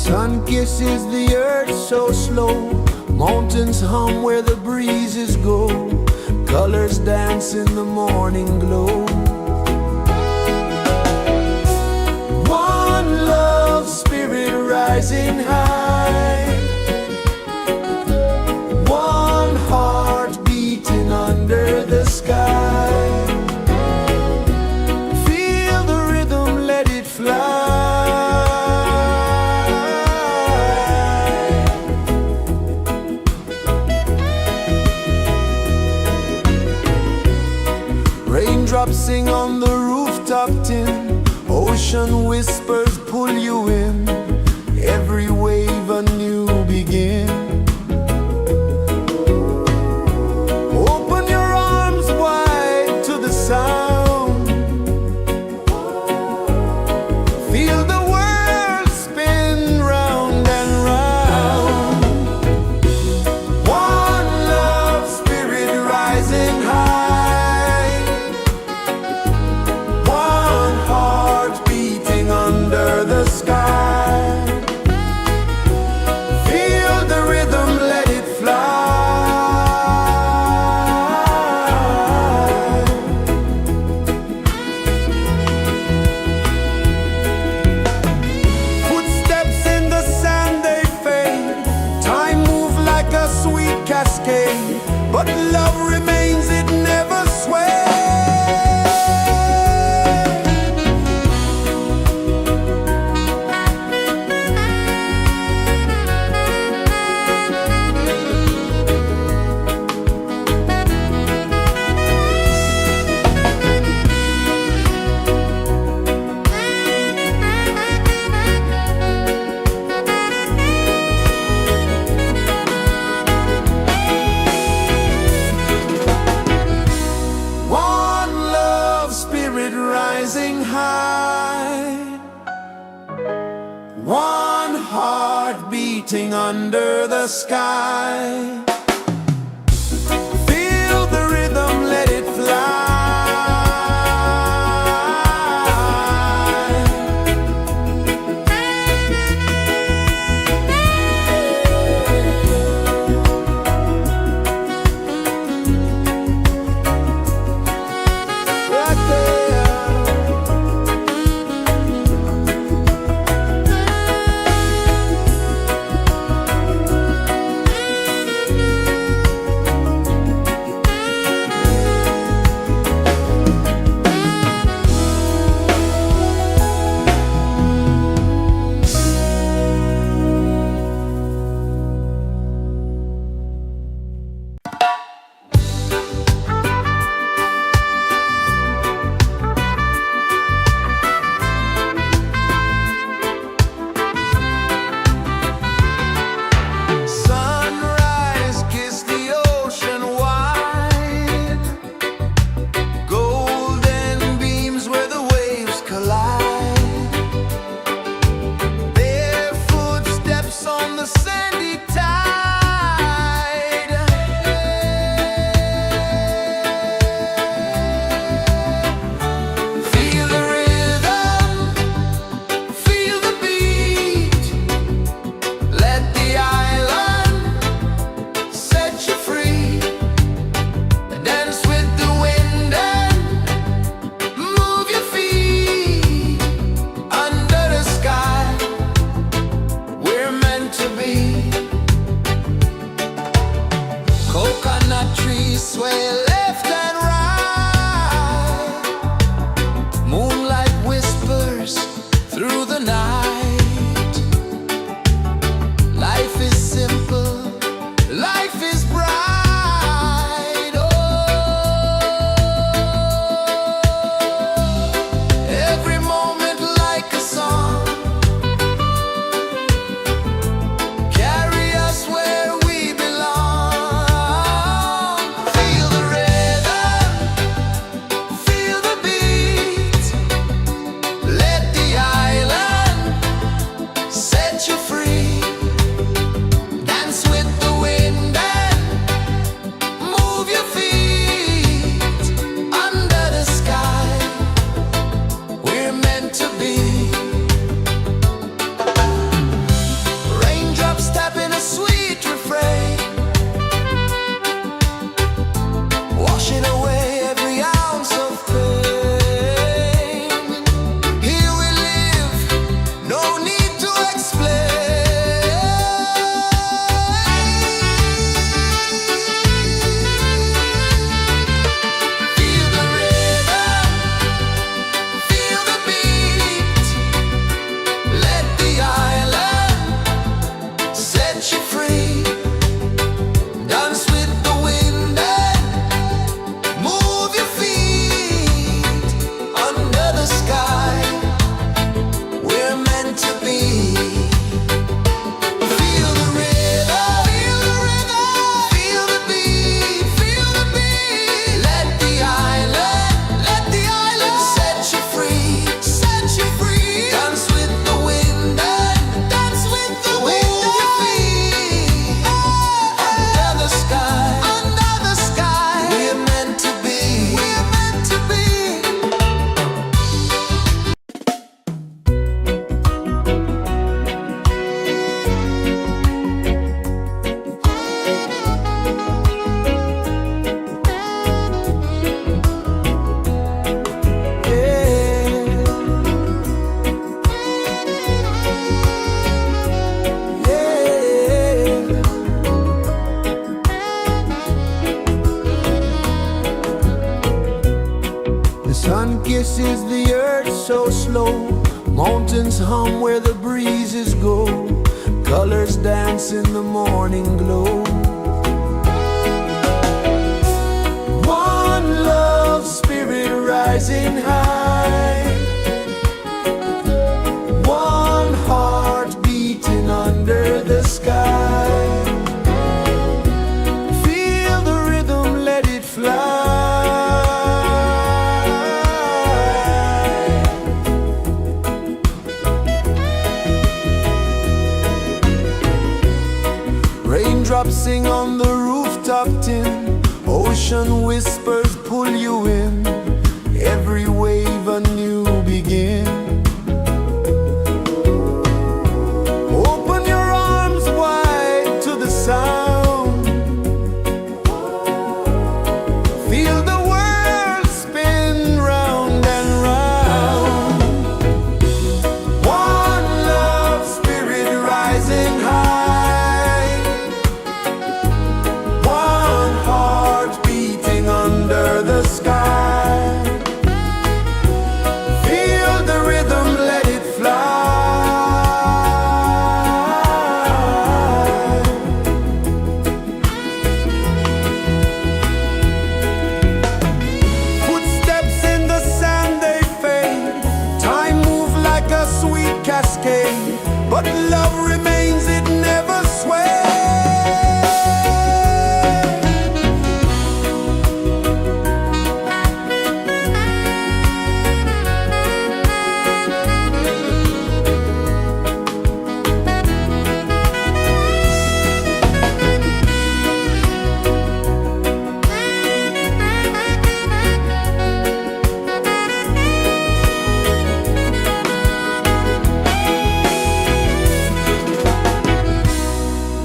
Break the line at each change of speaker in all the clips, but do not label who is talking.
Sun kisses the earth so slow, mountains hum where the breezes go, colors dance in the morning glow. One love, spirit rising high, one heart beating under the sky. Feel the rhythm, let it fly. Raindrops sing on the rooftop tin, ocean whispers pull you in, every wave a new begin. Open your arms wide to the sound, feel the world spin round and round. One love, spirit rising high, one heart beating under the sky. Feel the rhythm, let it fly. Footsteps in the sand, they fade, time moves like a sweet cascade, but love remains, it never sways. One love, spirit rising high, one heart beating under the sky. Feel the rhythm, let it fly. Right there. Sunrise, kiss the ocean wide, golden beams where the waves collide, their footsteps on the sandy tide. Feel the rhythm, feel the beat, let the island set you free. Dance with the wind and move your feet under the sky. We're meant to be. Coconut trees sway left and right, moonlight whispers through the night. Life is simple, life is bright. Oh, every moment like a song, carry us where we belong. Feel the rhythm. is the earth so slow? Mountains hum where the breezes go. Colors dance in the morning glow. One love spirit rising high. One heart beating under the sky. Feel the rhythm, let it fly. Raindrops sing on the rooftop tin. Ocean whispers pull you in. Every wave a new begin. Open your arms wide to the sound. Feel the world spin round and round. One love spirit rising high. One heart beating under the sky. Feel the rhythm, let it fly. Footsteps in the sand, they fade. Time moves like a sweet cascade, but love remains, it never sways.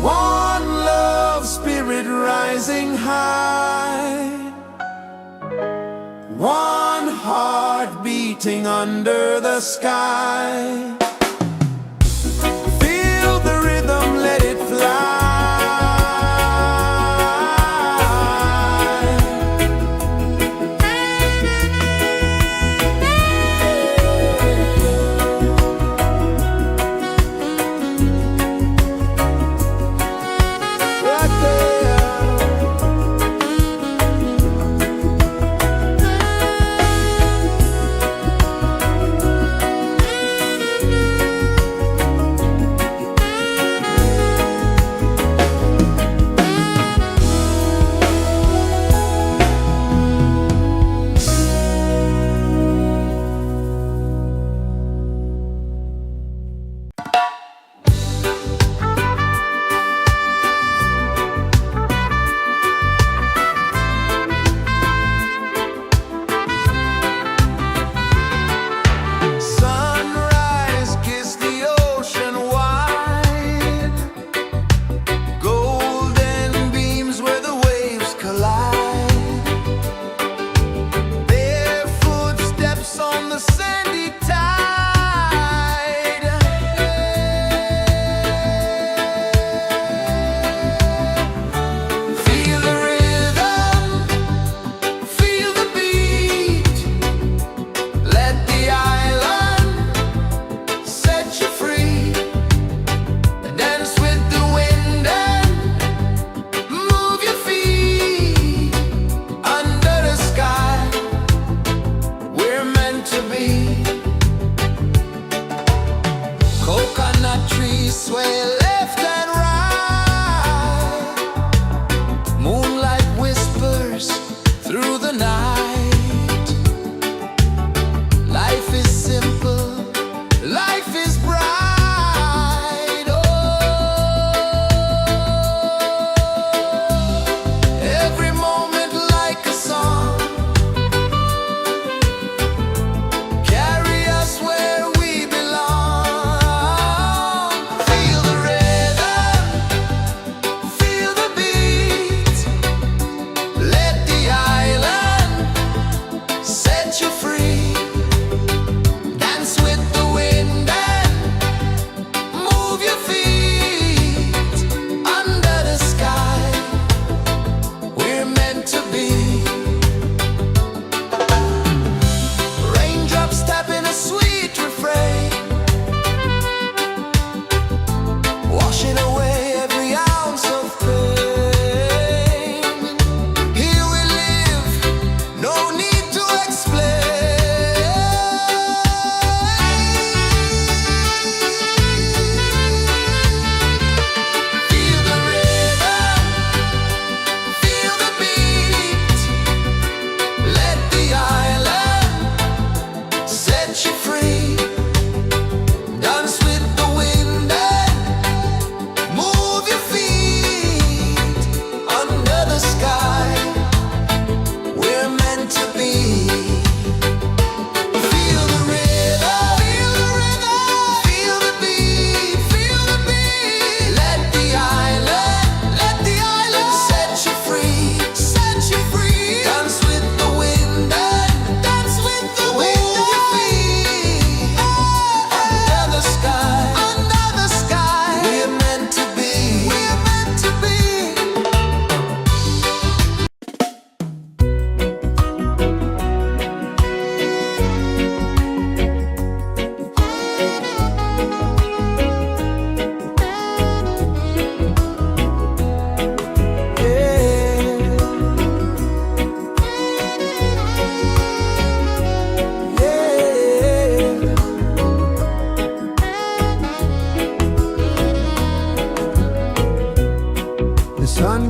One love spirit rising high. One heart beating under the sky. Feel the rhythm, let it fly. Right there.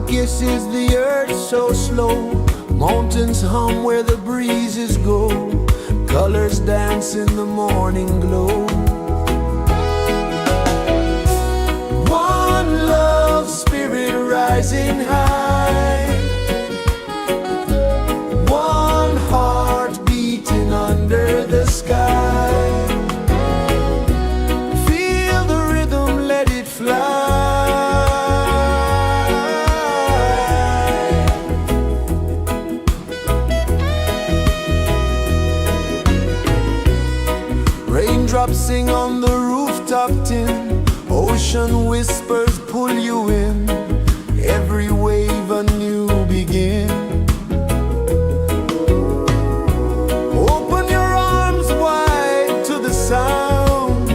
kisses the earth so slow. Mountains hum where the breezes go. Colors dance in the morning glow. One love spirit rising high. One heart beating under the sky. Feel the rhythm, let it fly. Raindrops sing on the rooftop tin. Ocean whispers pull you in. Every wave a new begin. Open your arms wide to the sound.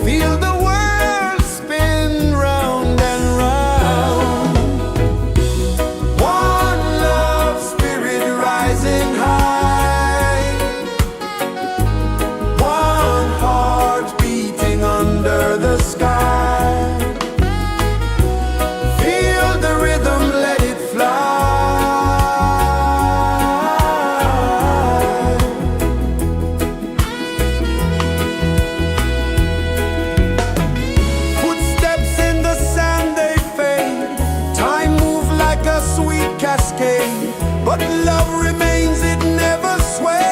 Feel the world spin round and round. One love spirit rising high. One heart beating under the sky. Feel the rhythm, let it fly. Footsteps in the sand, they fade. Time moves like a sweet cascade, but love remains, it never sways.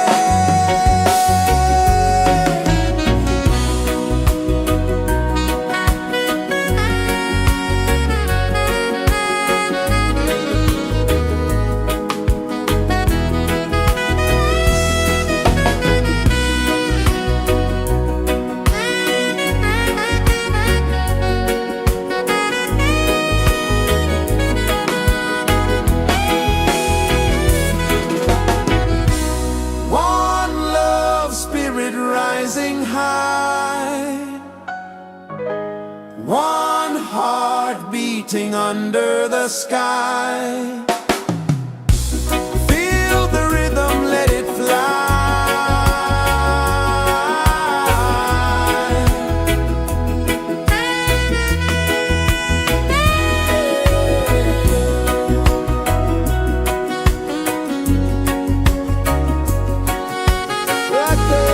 One love spirit rising high. One heart beating under the sky. Feel the rhythm, let it fly. Right there.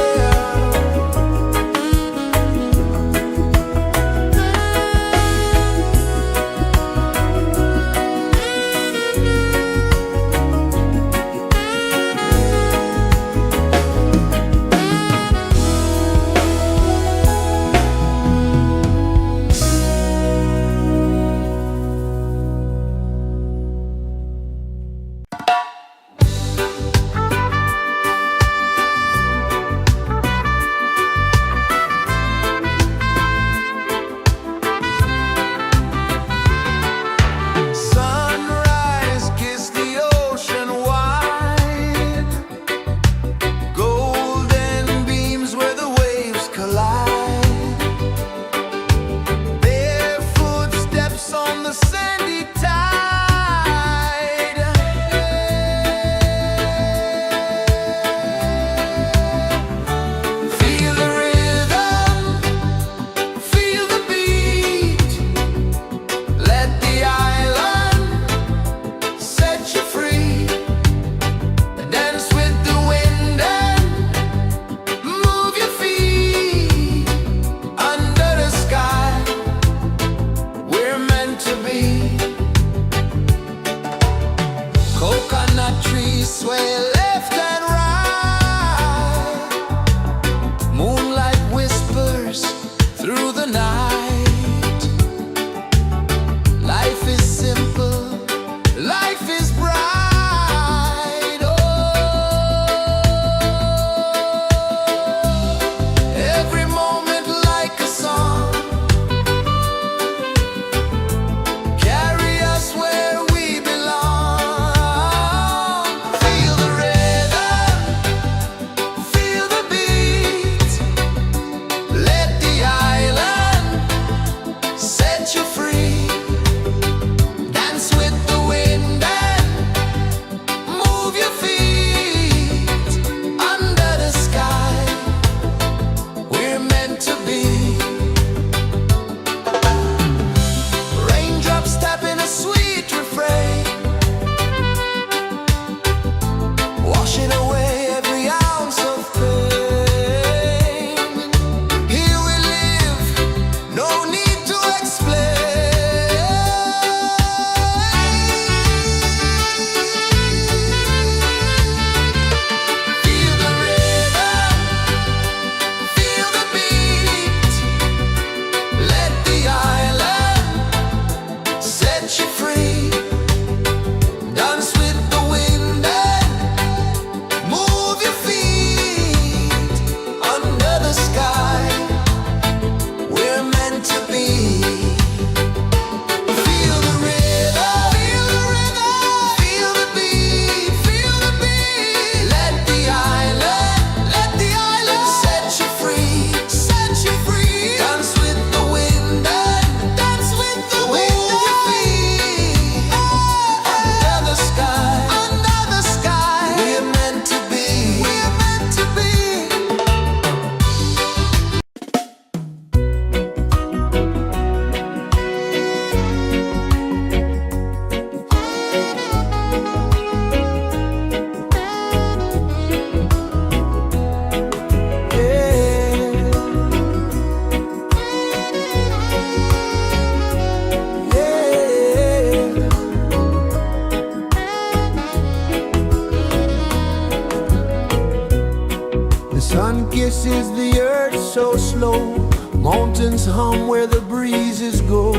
mountains hum where the breezes go,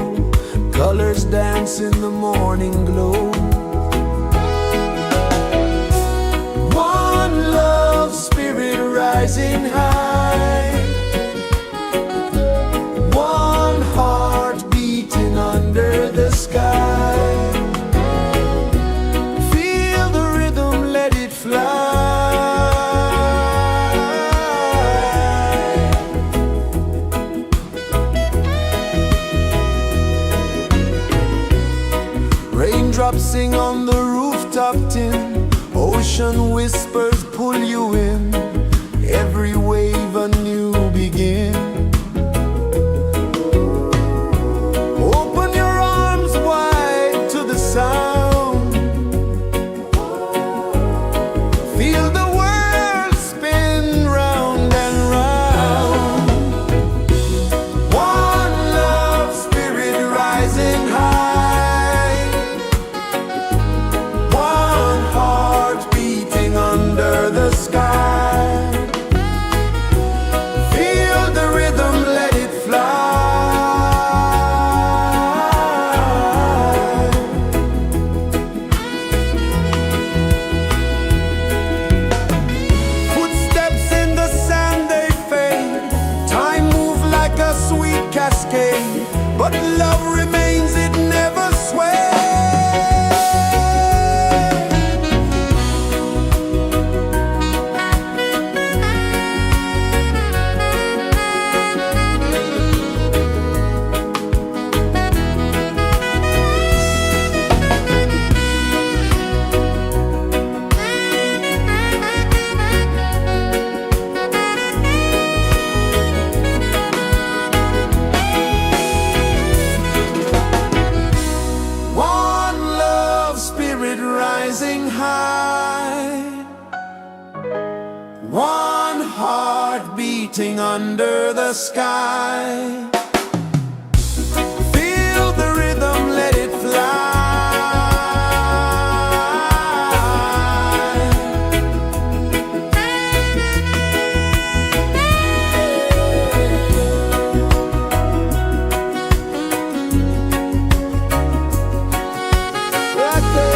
colors dance in the morning glow. One love spirit rising high, one heart beating under the sky. Feel the rhythm, let it fly. Raindrops sing on the rooftop tin, ocean whispers pull you in, every wave a new begin. Open your arms wide to the sound, feel the world spin round and round. One love spirit rising high, one heart beating under the sky. Feel the rhythm, let it fly. Footsteps in the sand, they fade. Time moves like a sweet cascade, but love remains, it never sways. One love spirit rising high, one heart beating under the sky. Feel the rhythm, let it fly. Right there.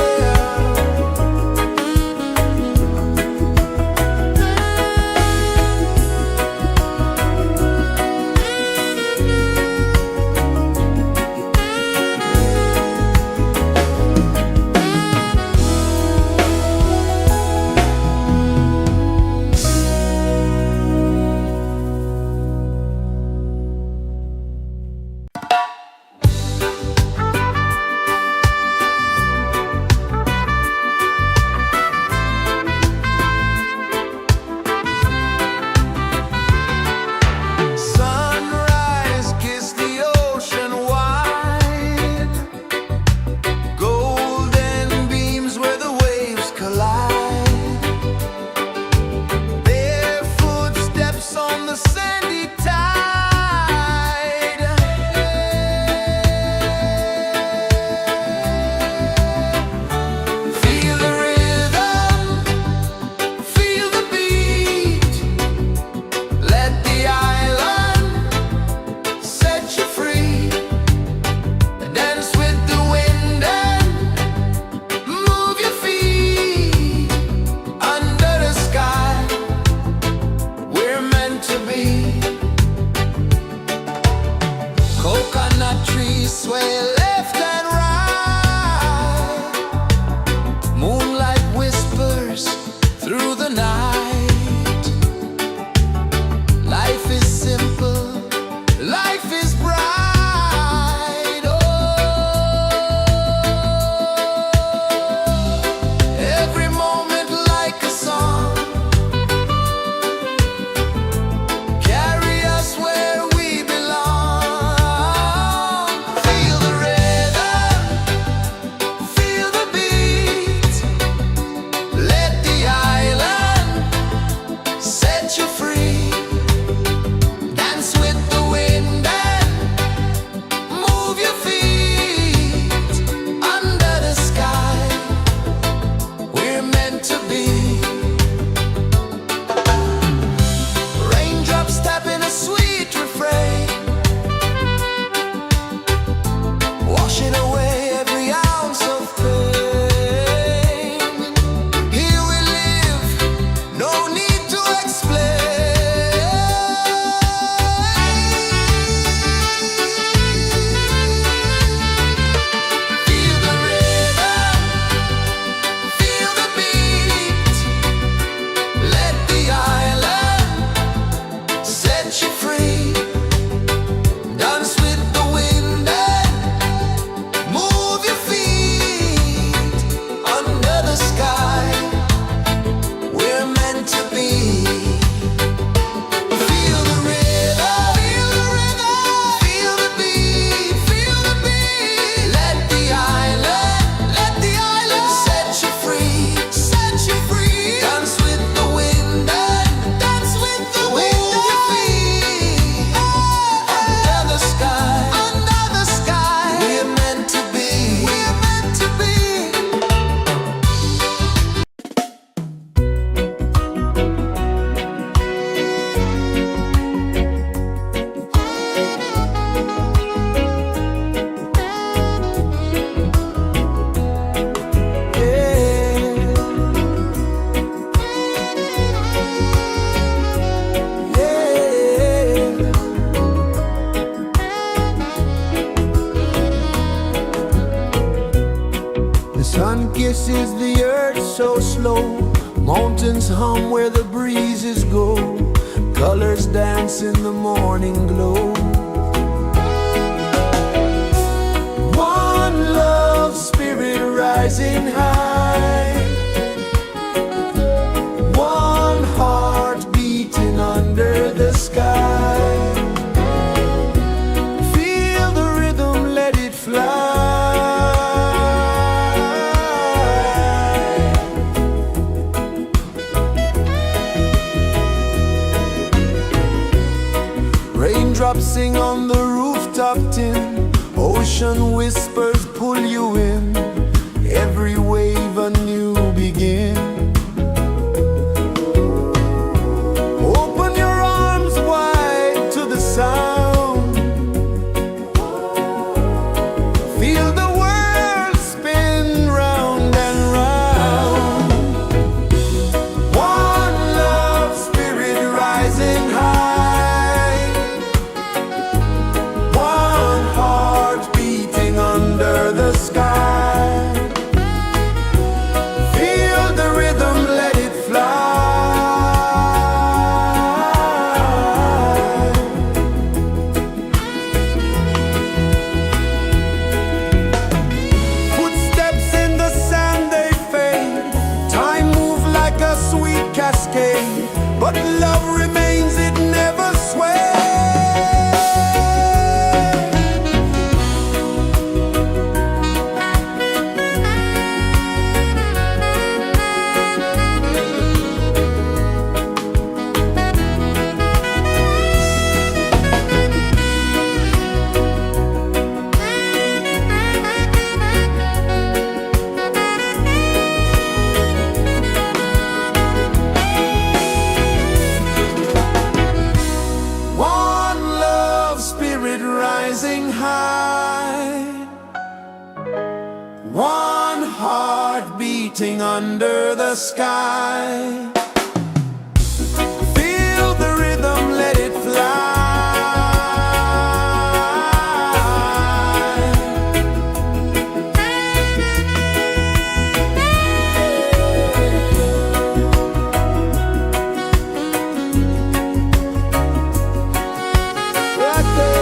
kisses the earth so slow. Mountains hum where the breezes go. Colors dance in the morning glow. One love spirit rising high. One heart beating under the sky. Feel the rhythm, let it fly. Raindrops sing on the rooftop tin. Ocean whispers pull you in. Every wave a new begin. Open your arms wide to the sound. Feel the world spin round and round. One love spirit rising high. One heart beating under the sky. Feel the rhythm, let it fly. Footsteps in the sand, they fade. Time moves like a sweet cascade, but love remains, it never sways. One love spirit rising high. One heart beating under the sky. Feel the rhythm, let it fly. Right there.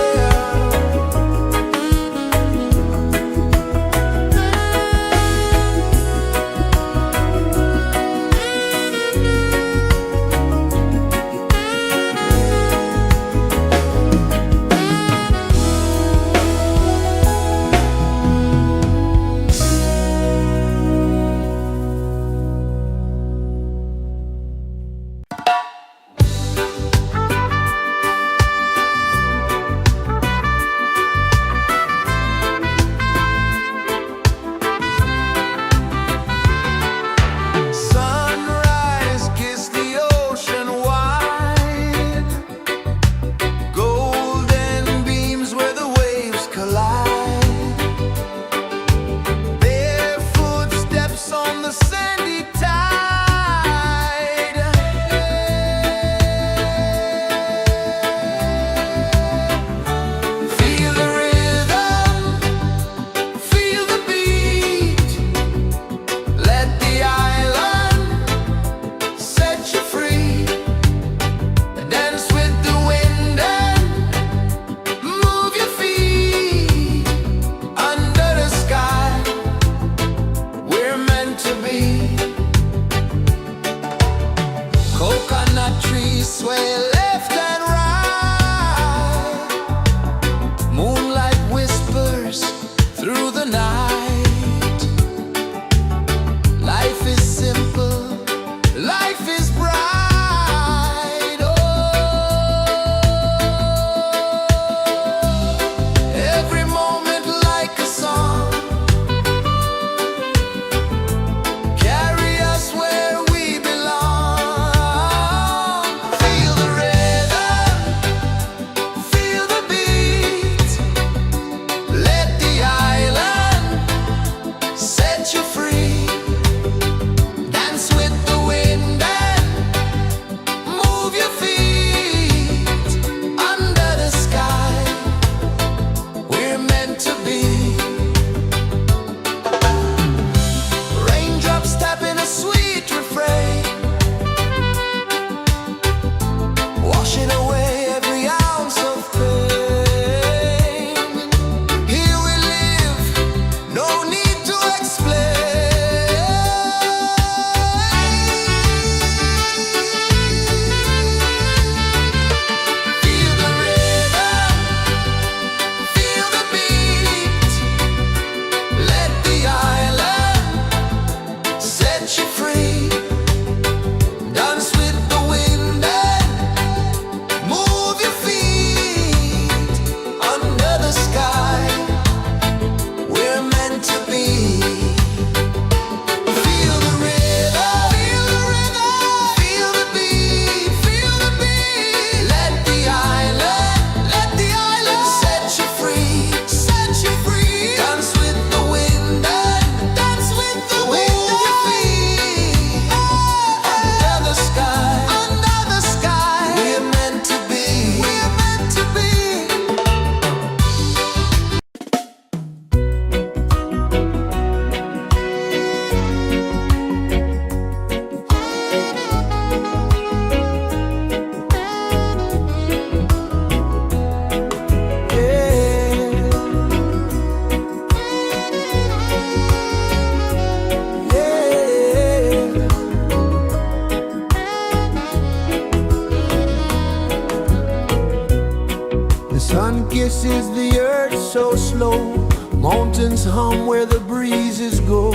Sun kisses the earth so slow, mountains hum where the breezes go,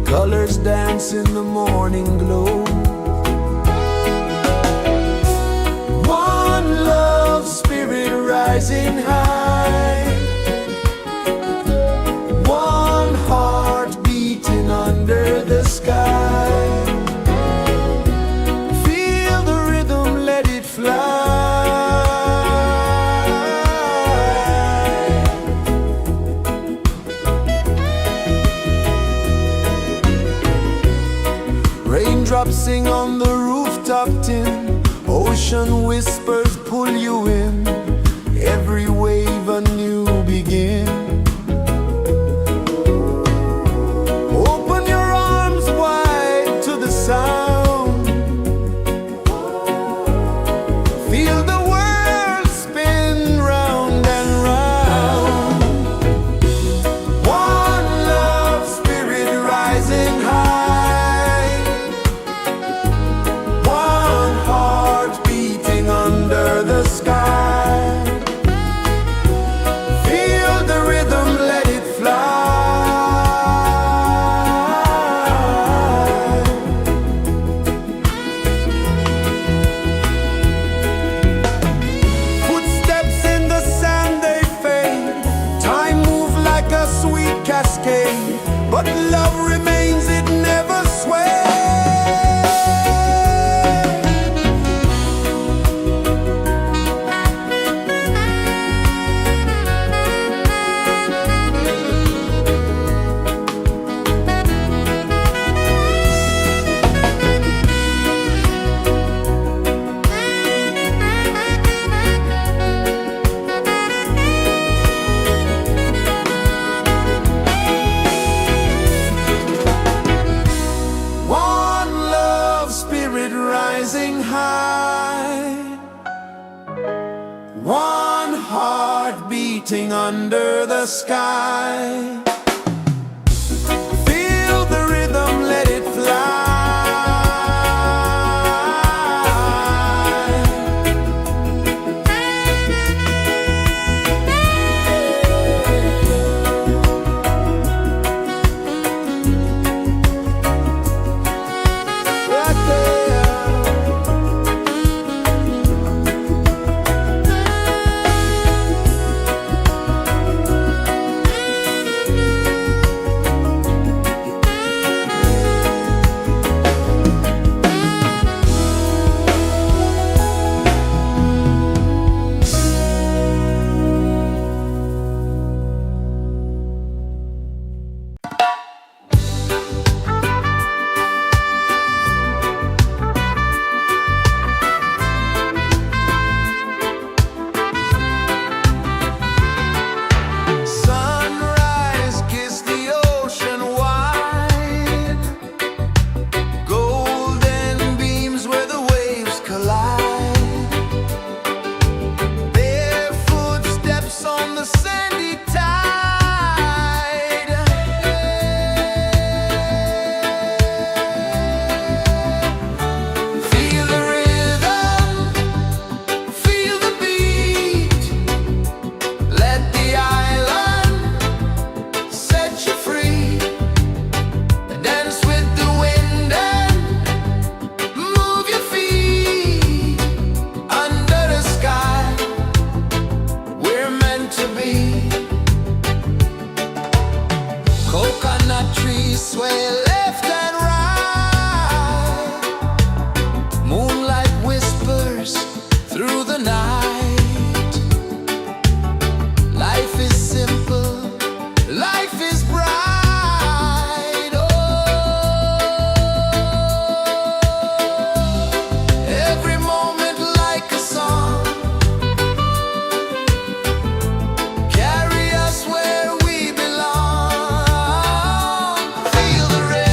colors dance in the morning glow. One love spirit rising high, one heart beating under the sky. Feel the rhythm, let it fly. Raindrops sing on the rooftop tin, ocean whispers pull you in, every wave a new begin. Open your arms wide to the sound, feel the world spin round and round. One love spirit rising high, one heart beating under the sky. Feel the rhythm, let it fly. Footsteps in the sand, they fade, time moves like a sweet cascade, but love remains, it never sways. One love spirit rising high, one heart beating under the sky. Feel the rhythm, let it fly. Right there. Sunrise, kiss the ocean wide, golden beams where the waves collide, barefoot steps on the sandy tide. Feel the rhythm, feel the beat, let the island set you free. Dance with the wind and move your feet under the sky. We're meant to be. Coconut trees sway left and right, moonlight whispers through the night. Life is simple, life is bright. Oh, every moment like a song, carry us where we belong. Feel the rhythm.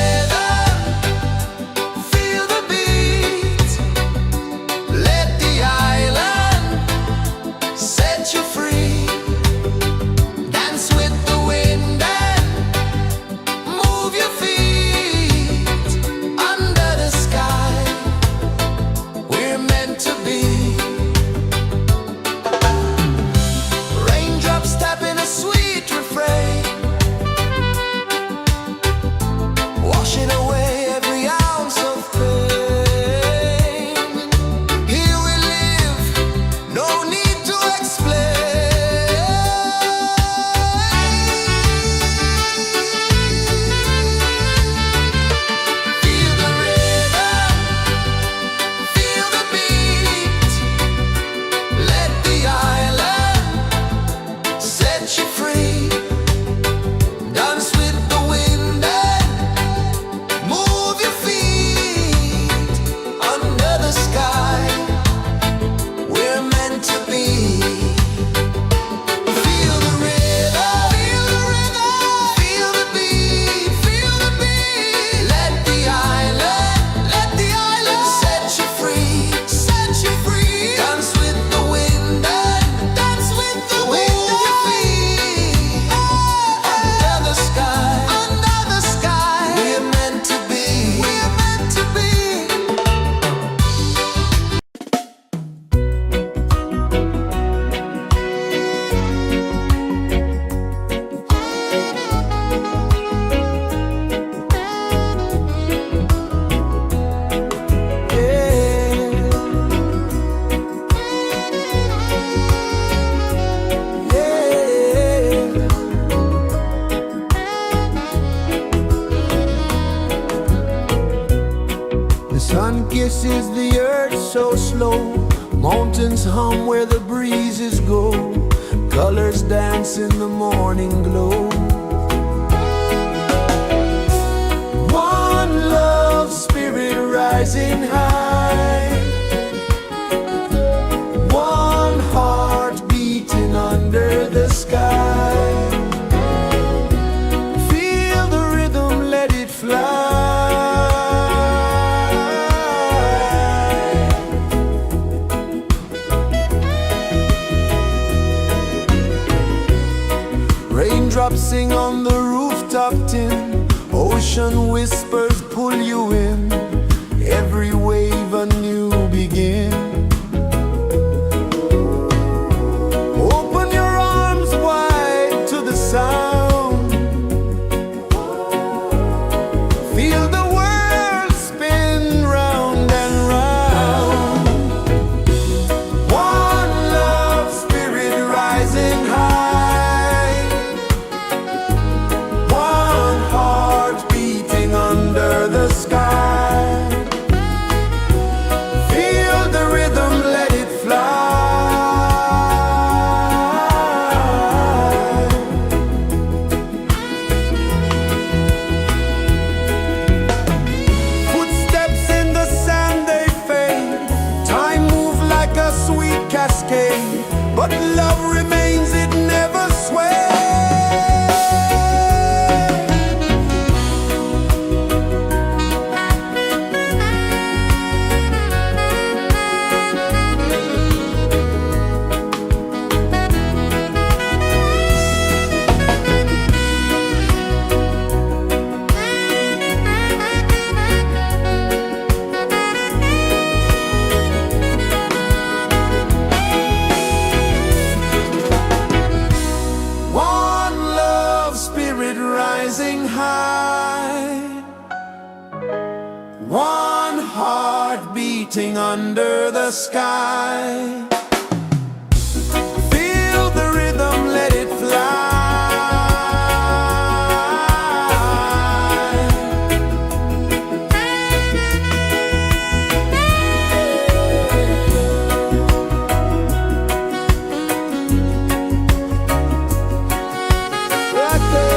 pulses the earth so slow. Mountains hum where the breezes go. Colors dance in the morning glow. One love spirit rising high. One heart beating under the sky. Feel the rhythm, let it fly. Raindrops sing on the rooftop tin. Ocean whispers pull you in. Every wave a new begin. Open your arms wide to the sound. Feel the world spin round and round. One love spirit rising high. One heart beating under the sky. Feel the rhythm, let it fly. Footsteps in the sand, they fade. Time moves like a sweet cascade, but love remains, it never sways. One love spirit rising high. One heart beating under the sky. Feel the rhythm, let it fly. Right there.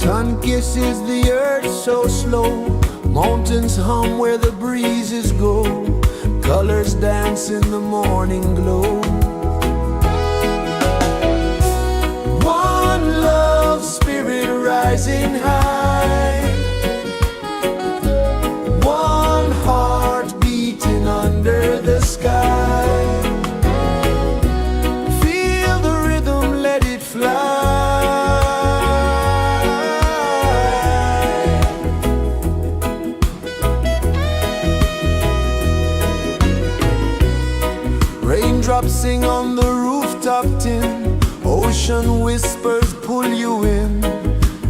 Sun kisses the earth so slow, mountains hum where the breezes go, colors dance in the morning glow. One love spirit rising high, one heart beating under the sky. Feel the rhythm, let it fly. Raindrops sing on the rooftop tin, ocean whispers pull you in,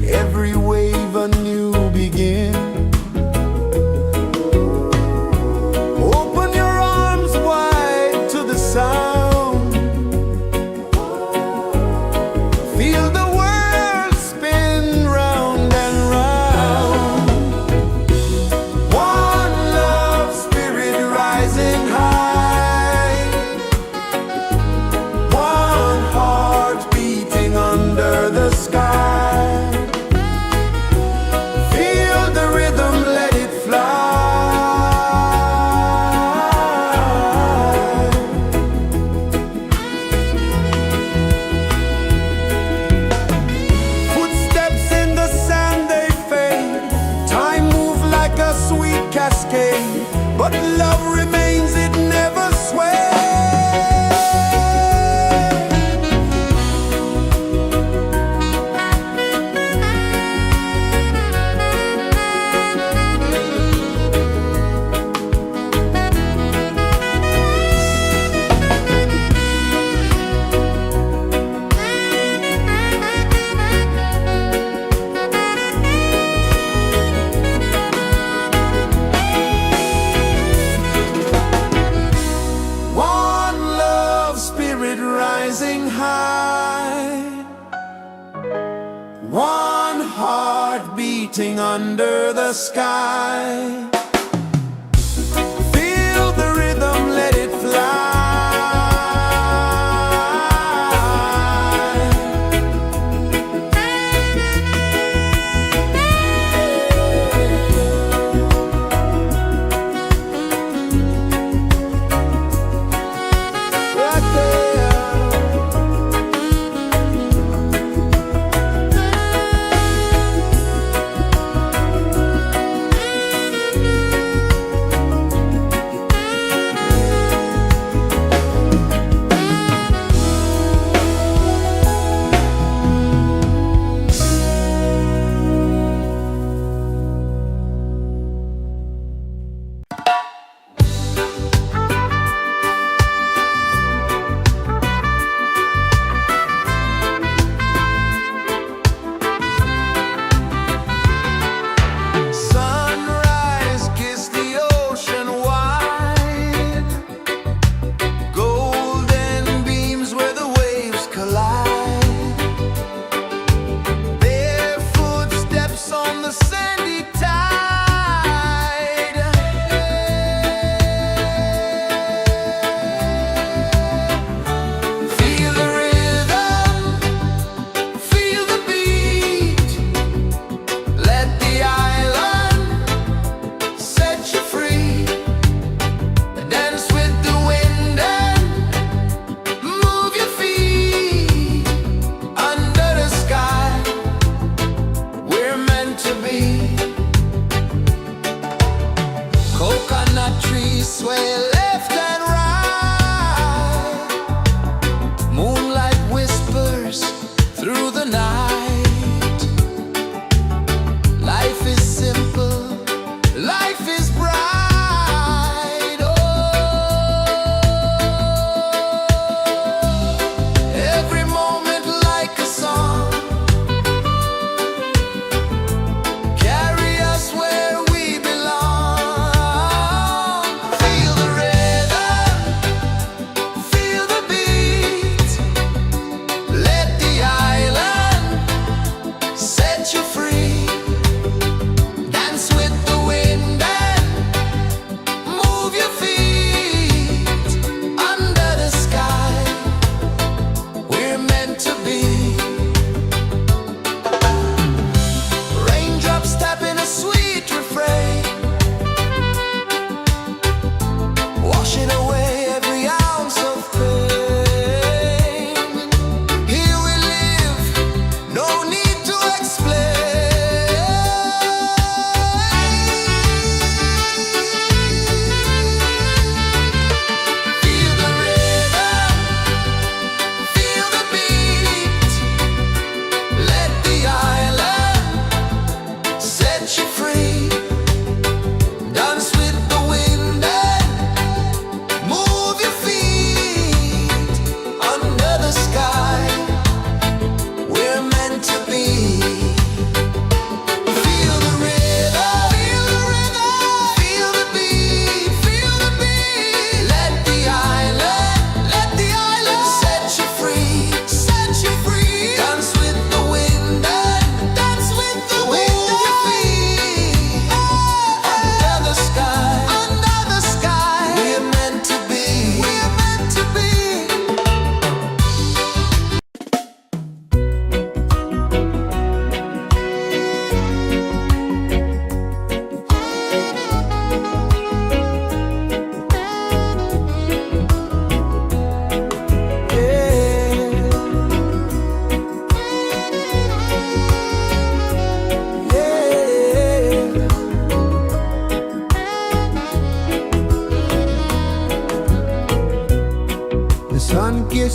every wave a new begin. Open your arms wide to the sound, feel the world spin round and round. One love spirit rising high, one heart beating under the sky. Feel the rhythm, let it fly. Footsteps in the sand, they fade, time moves like a sweet cascade, but love remains, it never sways. One love spirit rising high, one heart beating under the sky. Feel the rhythm, let it fly. Right there.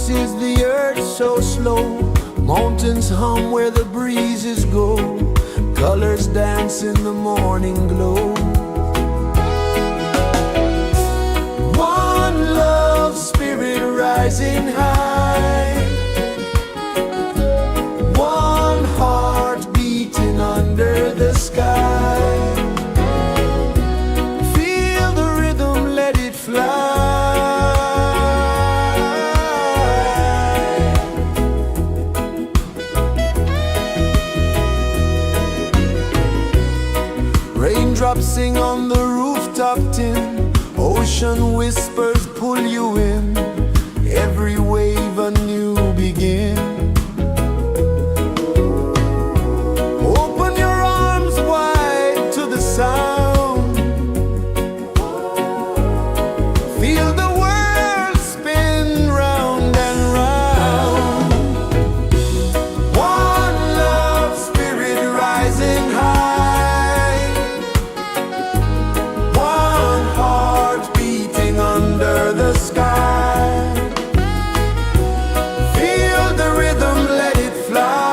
pulses the earth so slow. Mountains hum where the breezes go. Colors dance in the morning glow. One love spirit rising high. One heart beating under the sky. Feel the rhythm, let it fly. Raindrops sing on the rooftop tin. Ocean whispers pull you in. Every wave a new begin. Open your arms wide to the sound. Feel the world spin round and round. One love spirit rising high. One heart beating under the sky. Feel the rhythm, let it fly.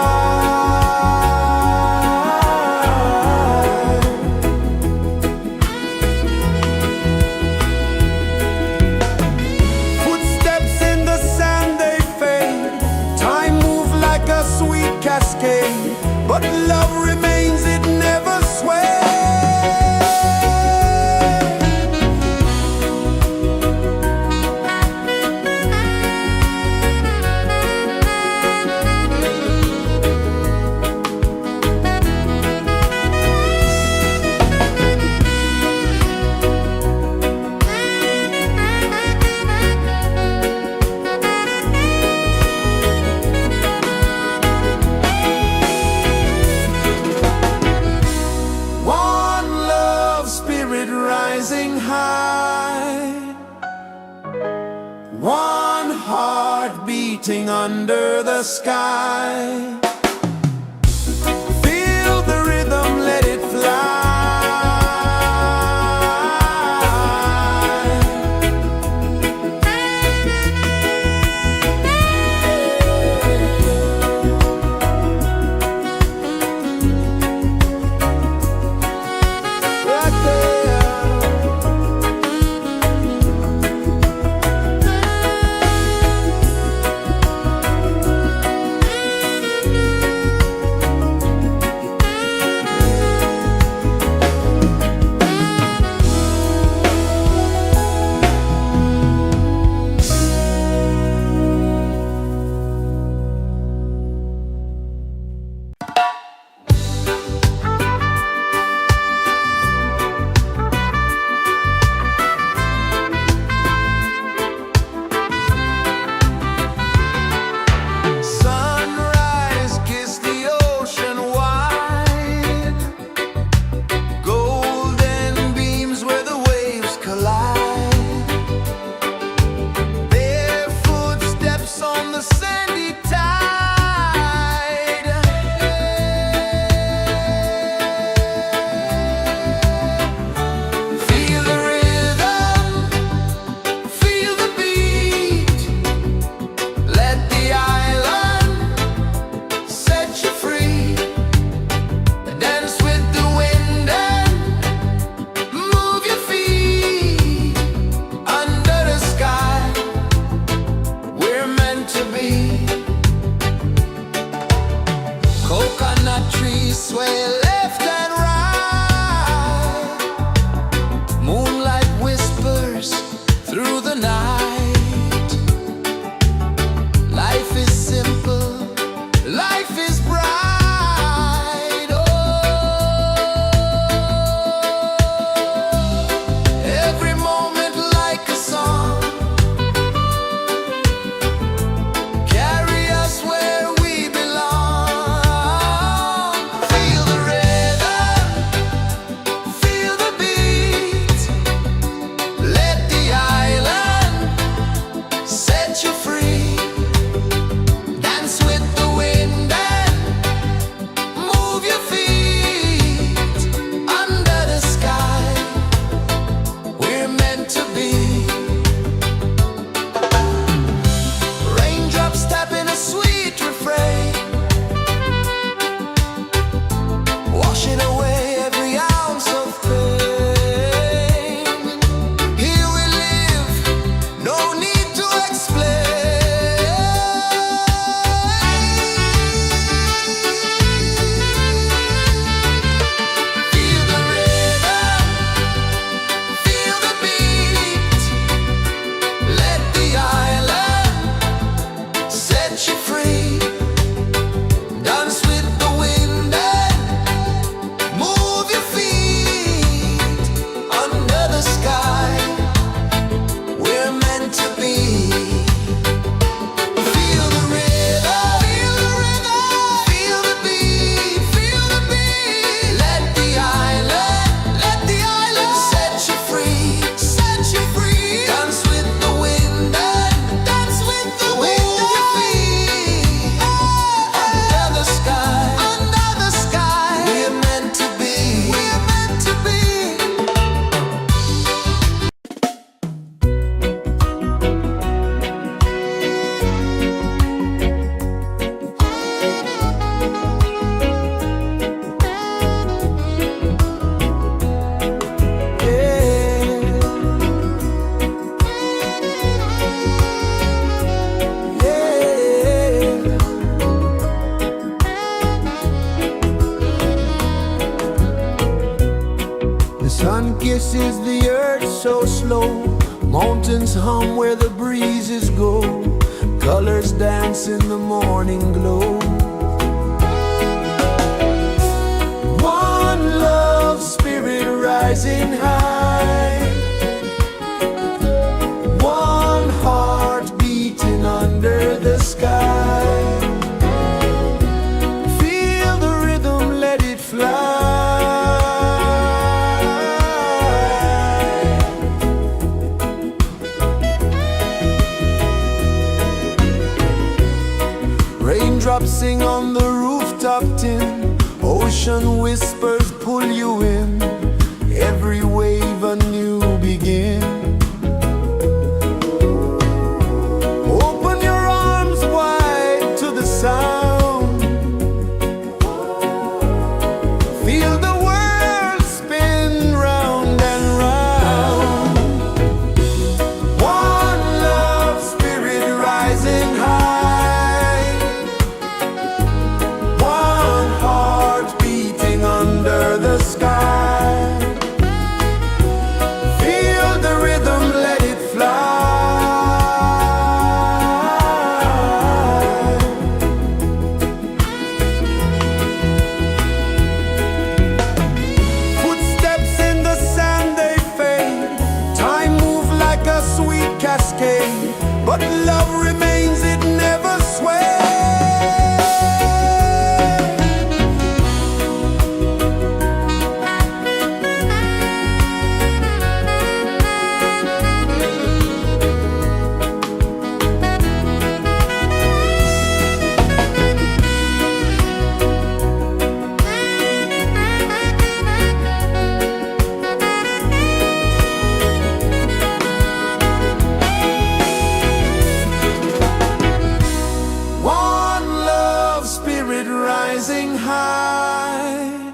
Footsteps in the sand, they fade. Time moves like a sweet cascade, but love remains, it never sways. One love spirit rising high. One heart beating under the sky. Feel the rhythm, let it fly. Right there. Sunrise, kiss the ocean wide. Golden beams where the waves collide. Barefoot steps on the sandy tide. Feel the rhythm, feel the beat. Let the island set you free. Dance with the wind and move your feet. Under the sky, we're meant to be. Coconut trees sway left and right. Moonlight whispers through the night. Life is simple, life is bright. Oh, every moment like a song. Carry us where we belong. Feel the rain. embraces the earth so slow. Mountains hum where the breezes go. Colors dance in the morning glow. One love spirit rising high. One heart beating under the sky. Feel the rhythm, let it fly. Raindrops sing on the rooftop tin. Ocean whispers pull you in. Every wave a new begin. Open your arms wide to the sound. Feel the world spin round and round. One love spirit rising high. One heart beating under the sky. Feel the rhythm, let it fly. Footsteps in the sand, they fade. Time moves like a sweet cascade, but love remains, it never sways. One love spirit rising high.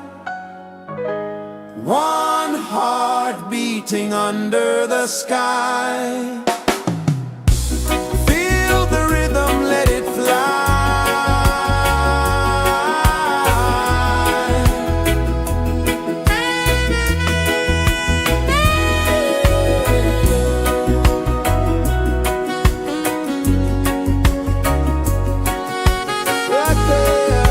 One heart beating under the sky. Feel the rhythm, let it fly. Right there.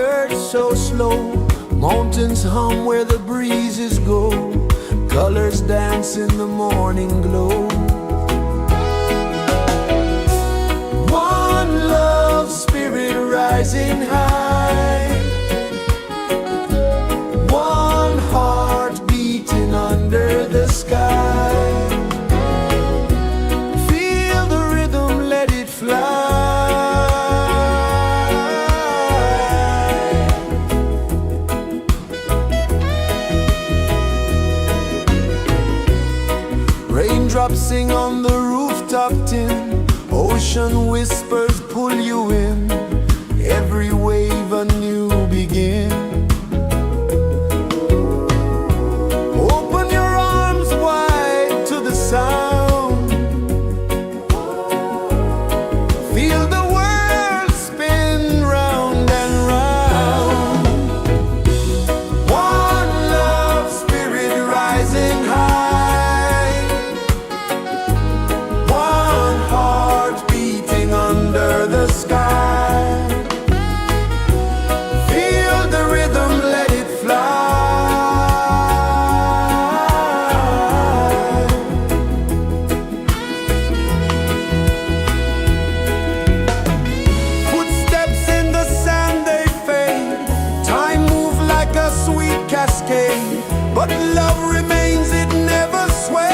earth so slow. Mountains hum where the breezes go. Colors dance in the morning glow. One love spirit rising high. One heart beating under the sky. Feel the rhythm, let it fly. Raindrops sing on the rooftop tin. Ocean whispers pull you in. Every wave a new begin. Open your arms wide to the sound. Feel the world spin round and round. One love spirit rising high. One heart beating under the sky. Feel the rhythm, let it fly. Footsteps in the sand, they fade. Time moves like a sweet cascade, but love remains, it never sways.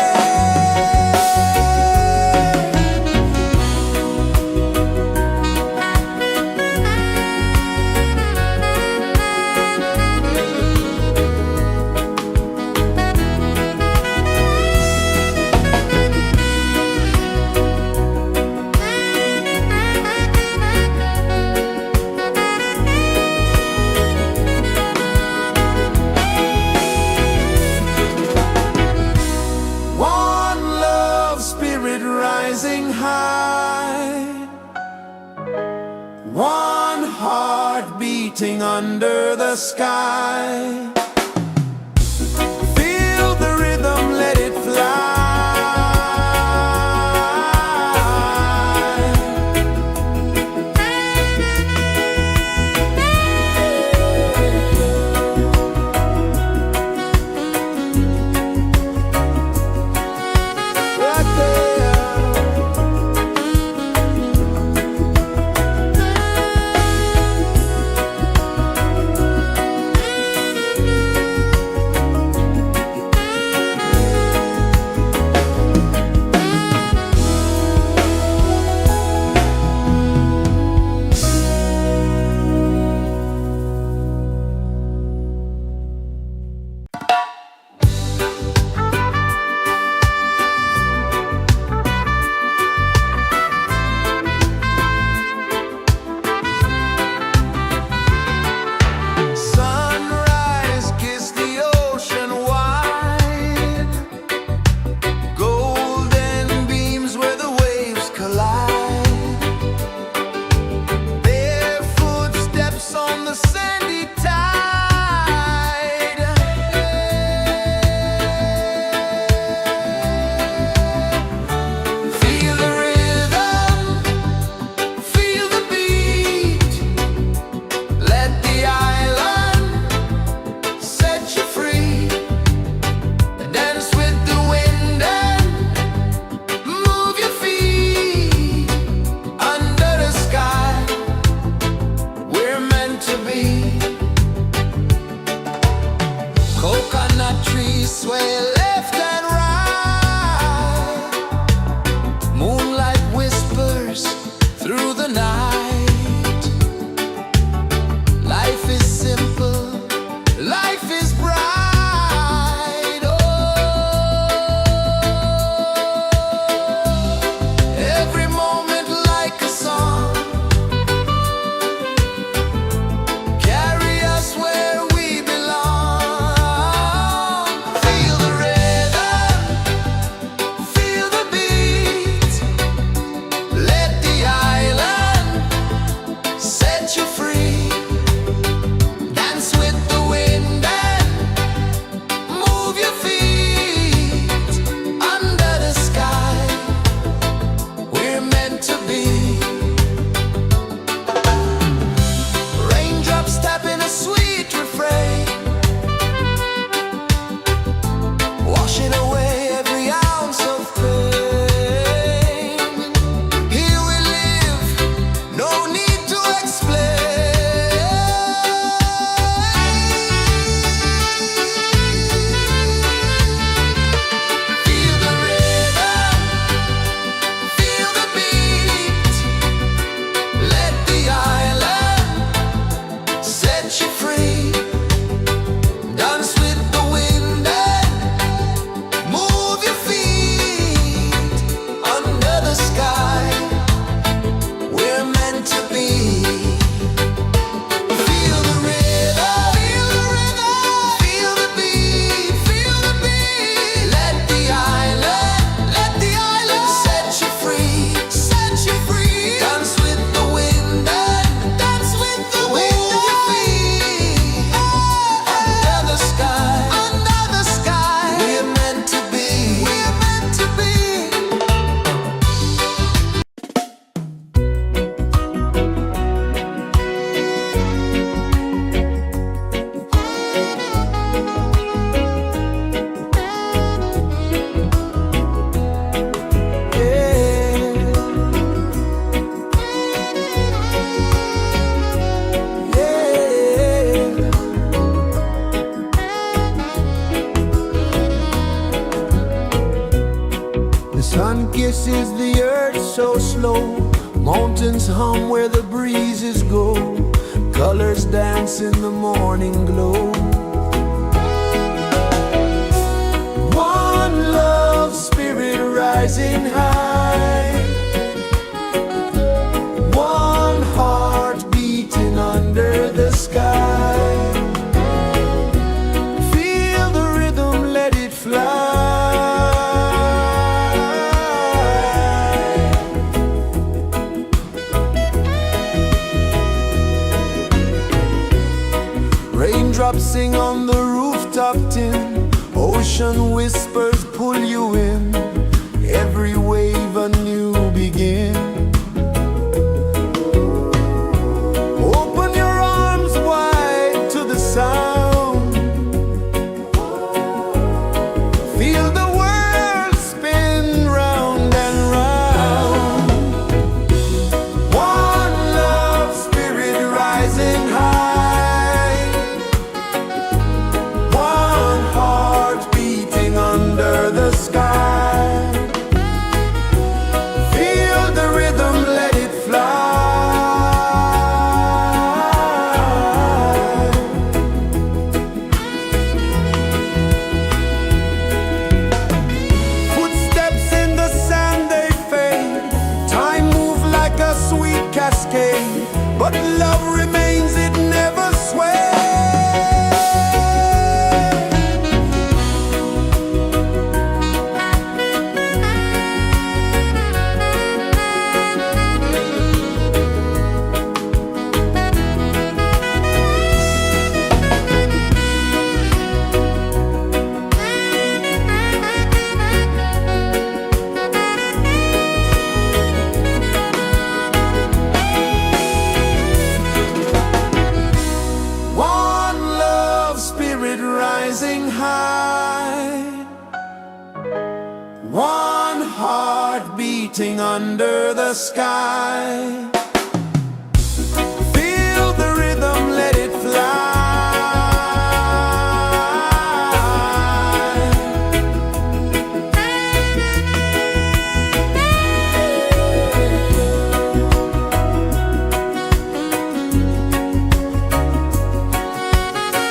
One love spirit rising high. One heart beating under the sky. Feel the rhythm, let it fly. Right there. is the earth so slow? Mountains hum where the breezes go. Colors dance in the morning glow. One love spirit rising high. One heart beating under the sky. Feel the rhythm, let it fly. Raindrops sing on the rooftop tin. Ocean whispers pull you in. Every wave a new begin. Open your arms wide to the sound. Feel the world spin round and round. One love spirit rising high. One heart beating under the sky. Feel the rhythm, let it fly. Footsteps in the sand, they fade. Time moves like a sweet cascade, but love remains, it never sways. One love spirit rising high. One heart beating under the sky. Feel the rhythm, let it fly.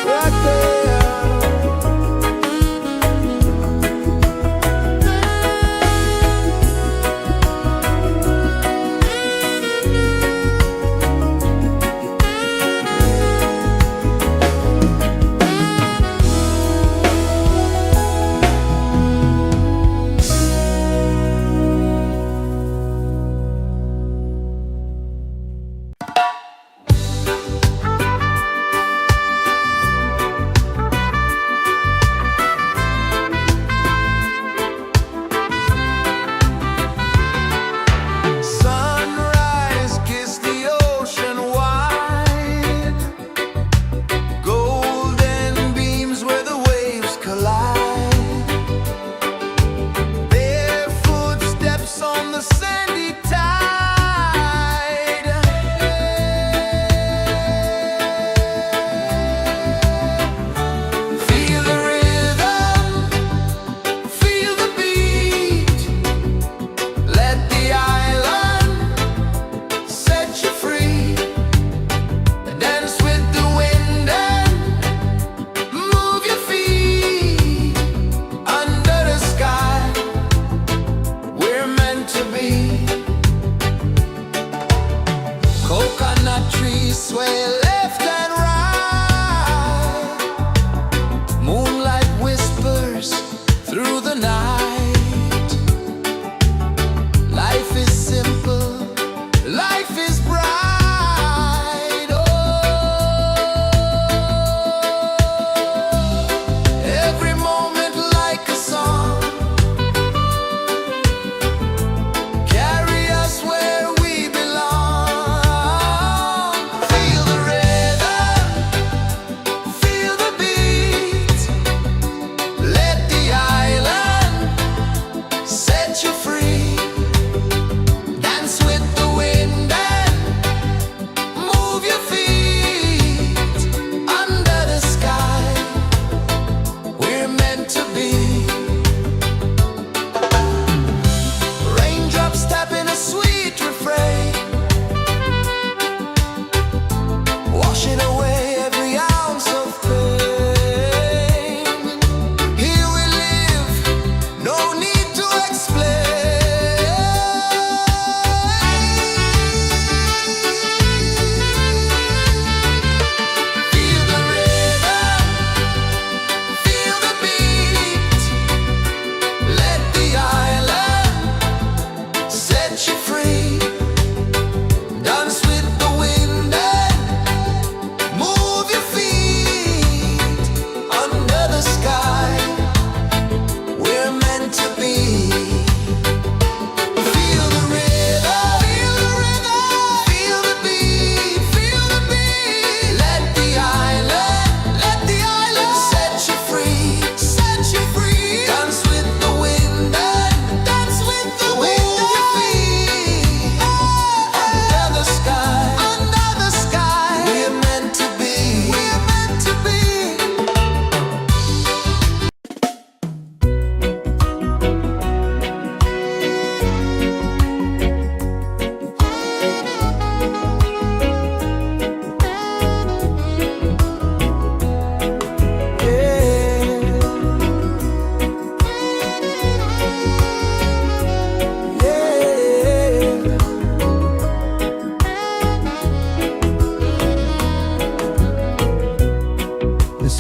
Right there.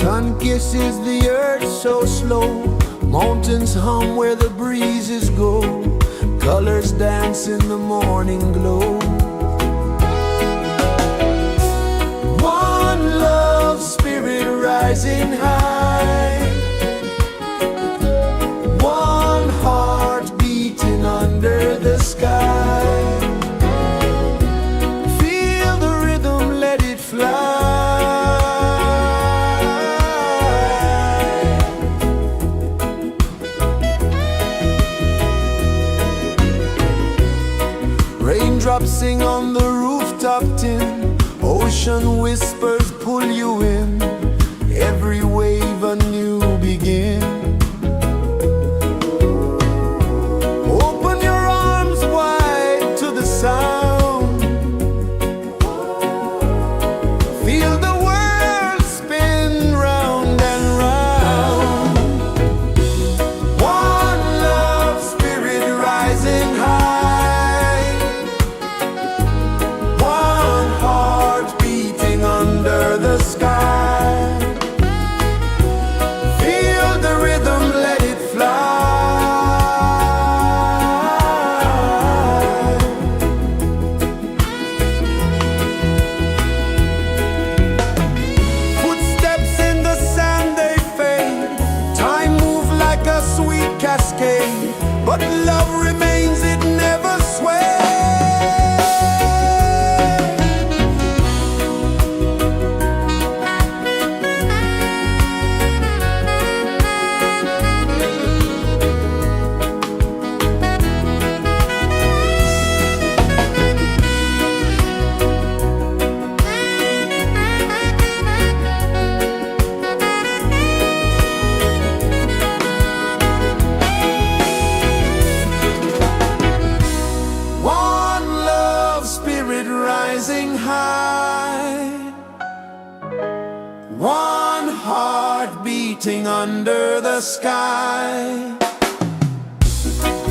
Sun kisses the earth so slow, mountains hum where the breezes go, colors dance in the morning glow. One love spirit rising high, one heart beating under the sky. Feel the rhythm, let it fly. Raindrops sing on the rooftop tin, ocean whispers pull you in, every wave a new begin. Open your arms wide to the sound, feel the world spin round and round. One love spirit rising high, one heart beating under the sky. Feel the rhythm, let it fly. Footsteps in the sand, they fade, time moves like a sweet cascade, but love remains, it never sways. One love spirit rising high, one heart beating under the sky.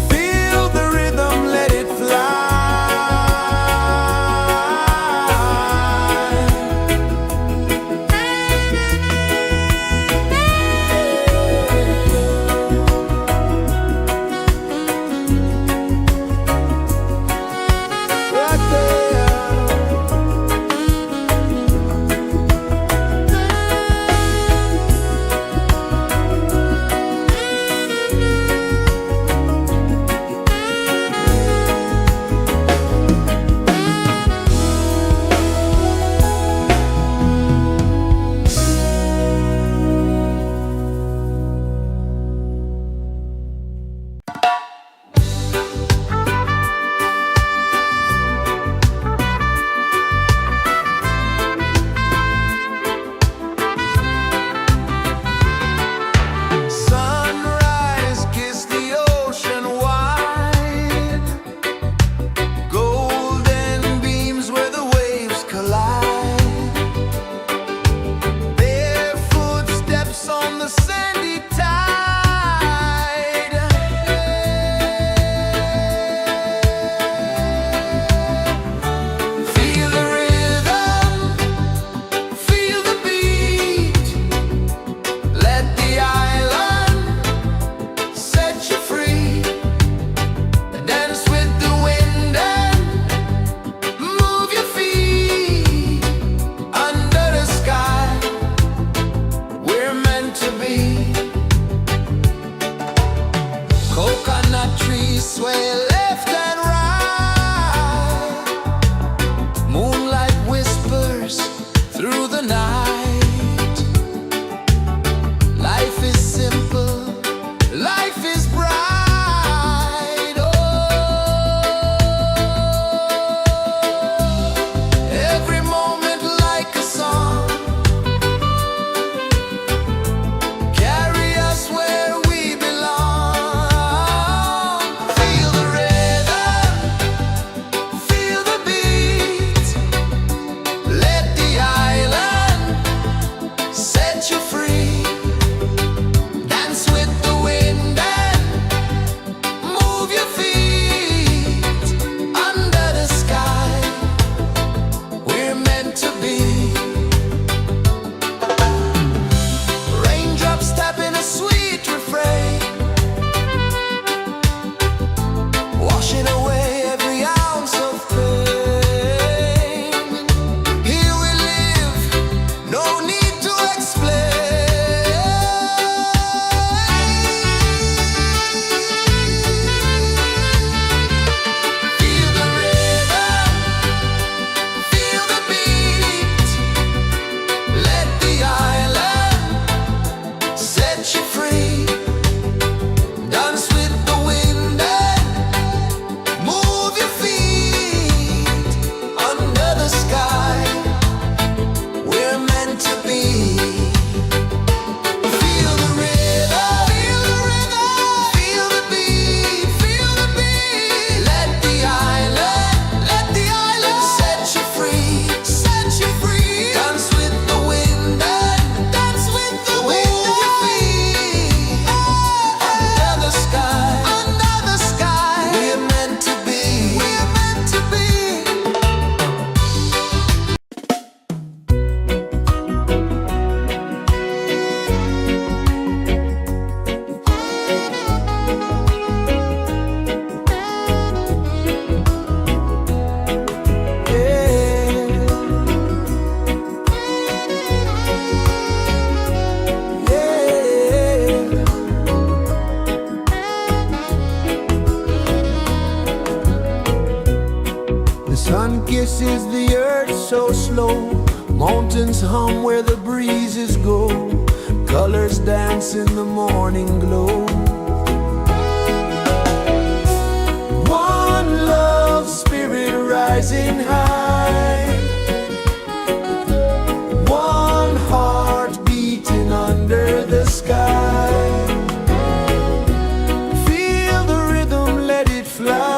Feel the rhythm, let it fly. Right there. pulses the earth so slow. Mountains hum where the breezes go. Colors dance in the morning glow. One love spirit rising high. One heart beating under the sky. Feel the rhythm, let it fly.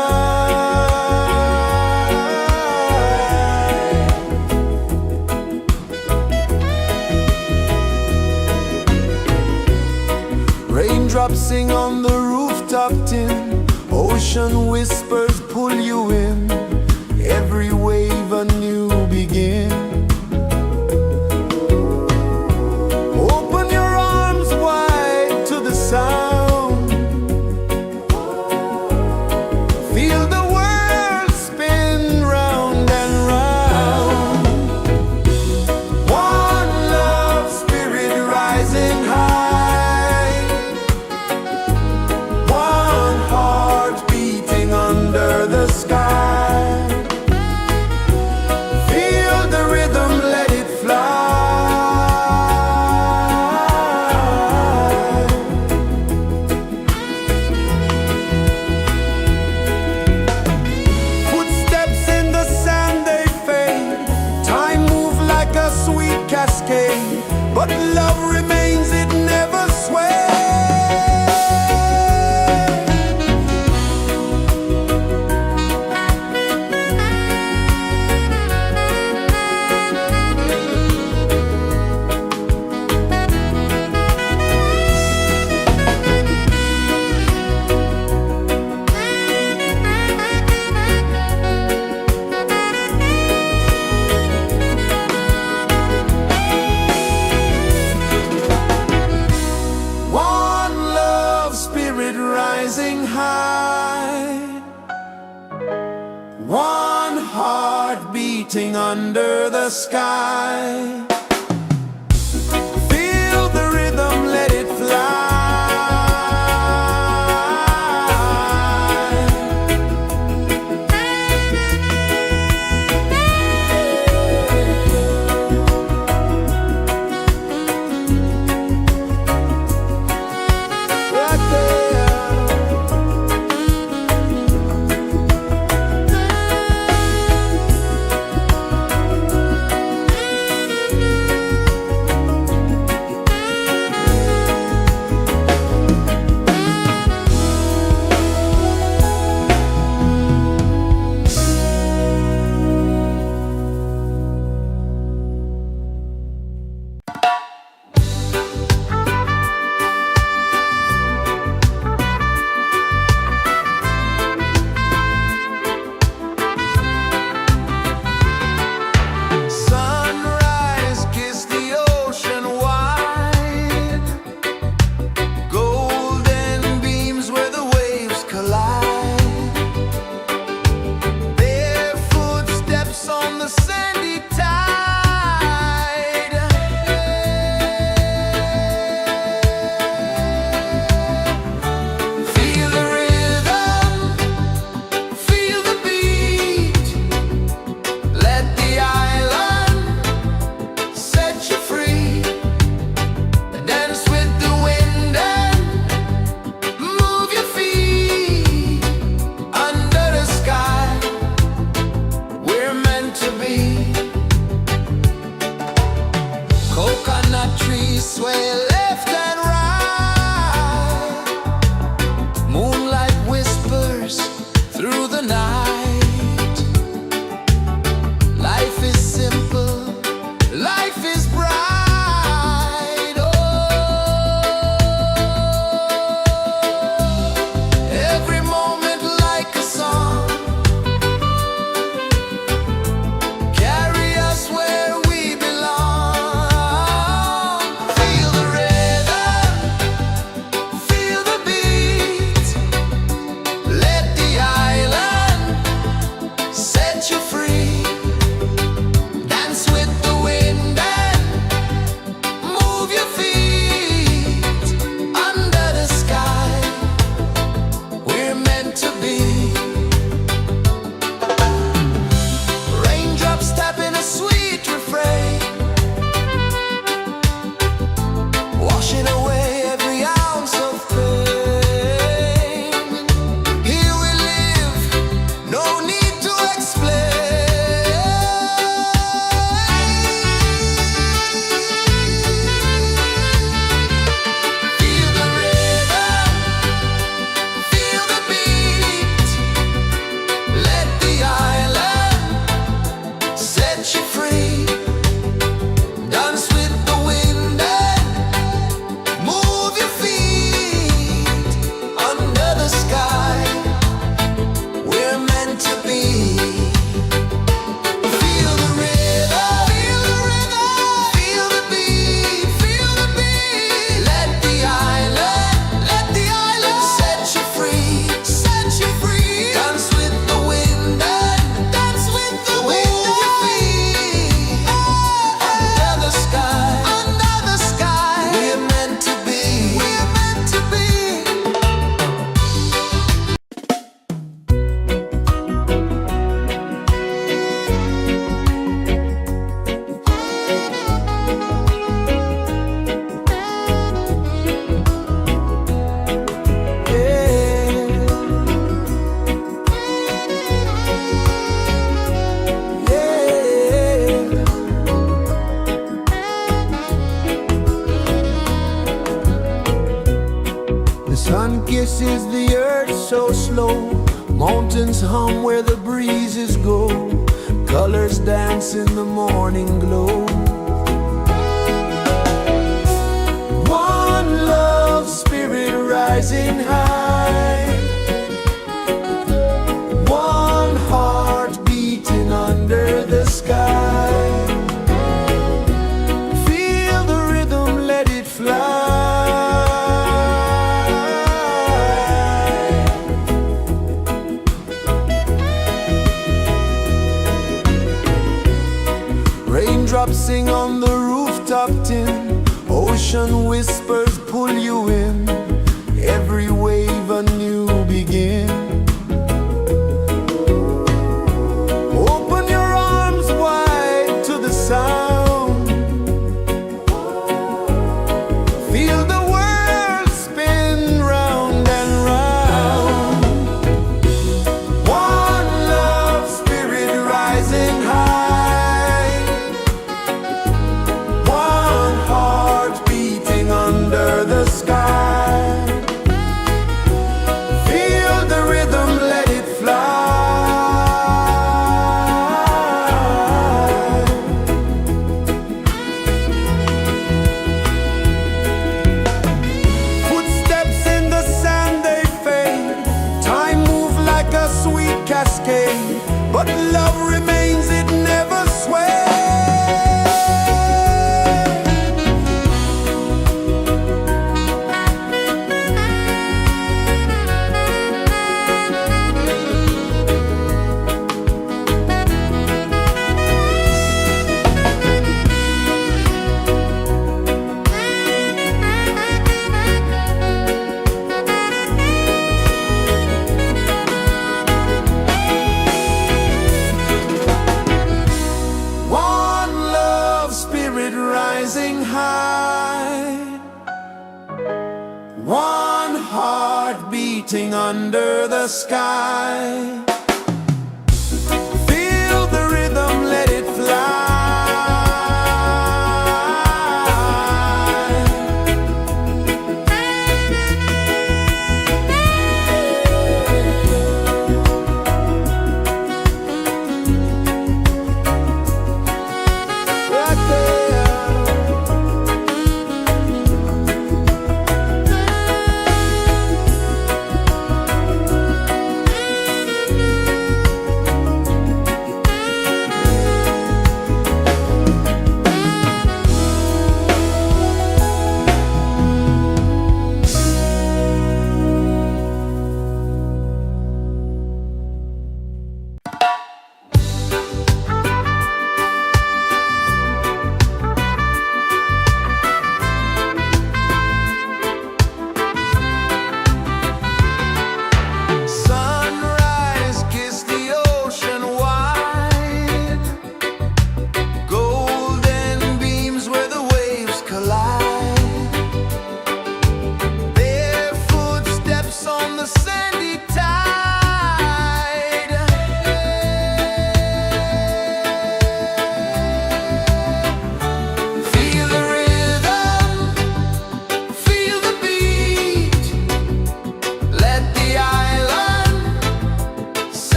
Raindrops sing on the rooftop tin. Ocean whispers pull you in. Every wave a new begin. Open your arms wide to the sound. Feel the world spin round and round. One love spirit rising high. One heart beating under the sky. Feel the rhythm, let it fly. Footsteps in the sand, they fade. Time moves like a sweet cascade, but love remains, it never sways. One love spirit rising high. One heart beating under the sky. Feel the rhythm, let it fly. Right there. Sunrise, kiss the ocean wide. Golden beams where the waves collide. Bare footsteps on the sandy tide. Feel the rhythm, feel the beat. Let the island set you free. Dance with the wind and move your feet. Under the sky, we're meant to be. Coconut trees sway left and right. Moonlight whispers through the night. Life is simple, life is bright. Oh, every moment like a song. Carry us where we belong. Feel the rhythm, Sun kisses the earth so slow, mountains hum where the breezes go, colors dance in the morning glow. One love spirit rising high, one heart beating under the sky. Feel the rhythm, let it fly. Raindrops sing on the rooftop tin, ocean whispers pull you in, every wave a new begin. Open your arms wide to the sound, feel the world spin round and round. One love spirit rising high, one heart beating under the sky. Feel the rhythm, let it fly. Footsteps in the sand, they fade, time moves like a sweet cascade, but love remains, it never sways. One love spirit rising high, one heart beating under the sky. Feel the rhythm, let it fly. Right there.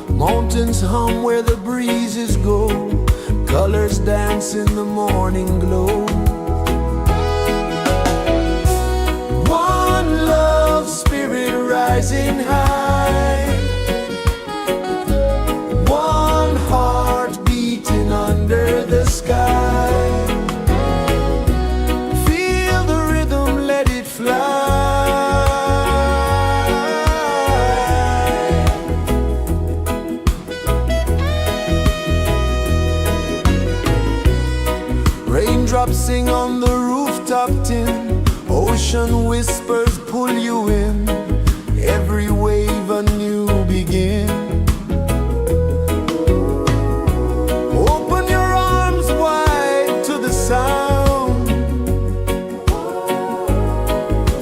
Mountains hum where the breezes go, colors dance in the morning glow. One love spirit rising high, one heart beating under the sky. Feel the rhythm, let it fly. Raindrops sing on the rooftop tin, ocean whispers pull you in, every wave a new begin. Open your arms wide to the sound,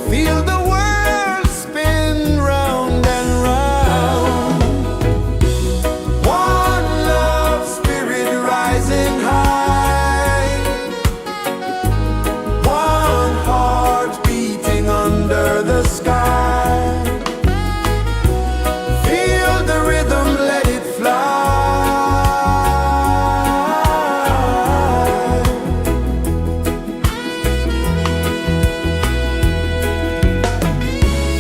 feel the world spin round and round. One love spirit rising high, one heart beating under the sky. Feel the rhythm, let it fly.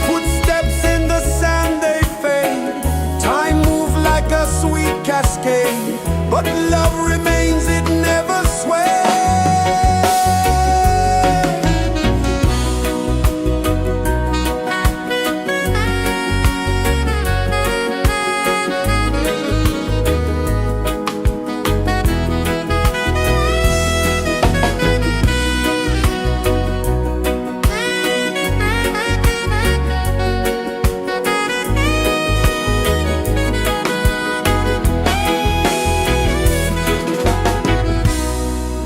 Footsteps in the sand, they fade. Time moves like a sweet cascade, but love remains, it never sways.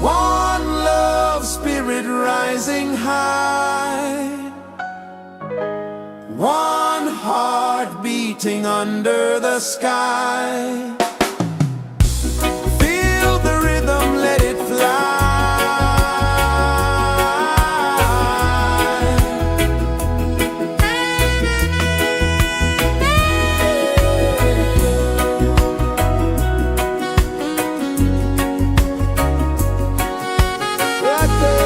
One love spirit rising high, one heart beating under the sky. Feel the rhythm, let it fly. Right there.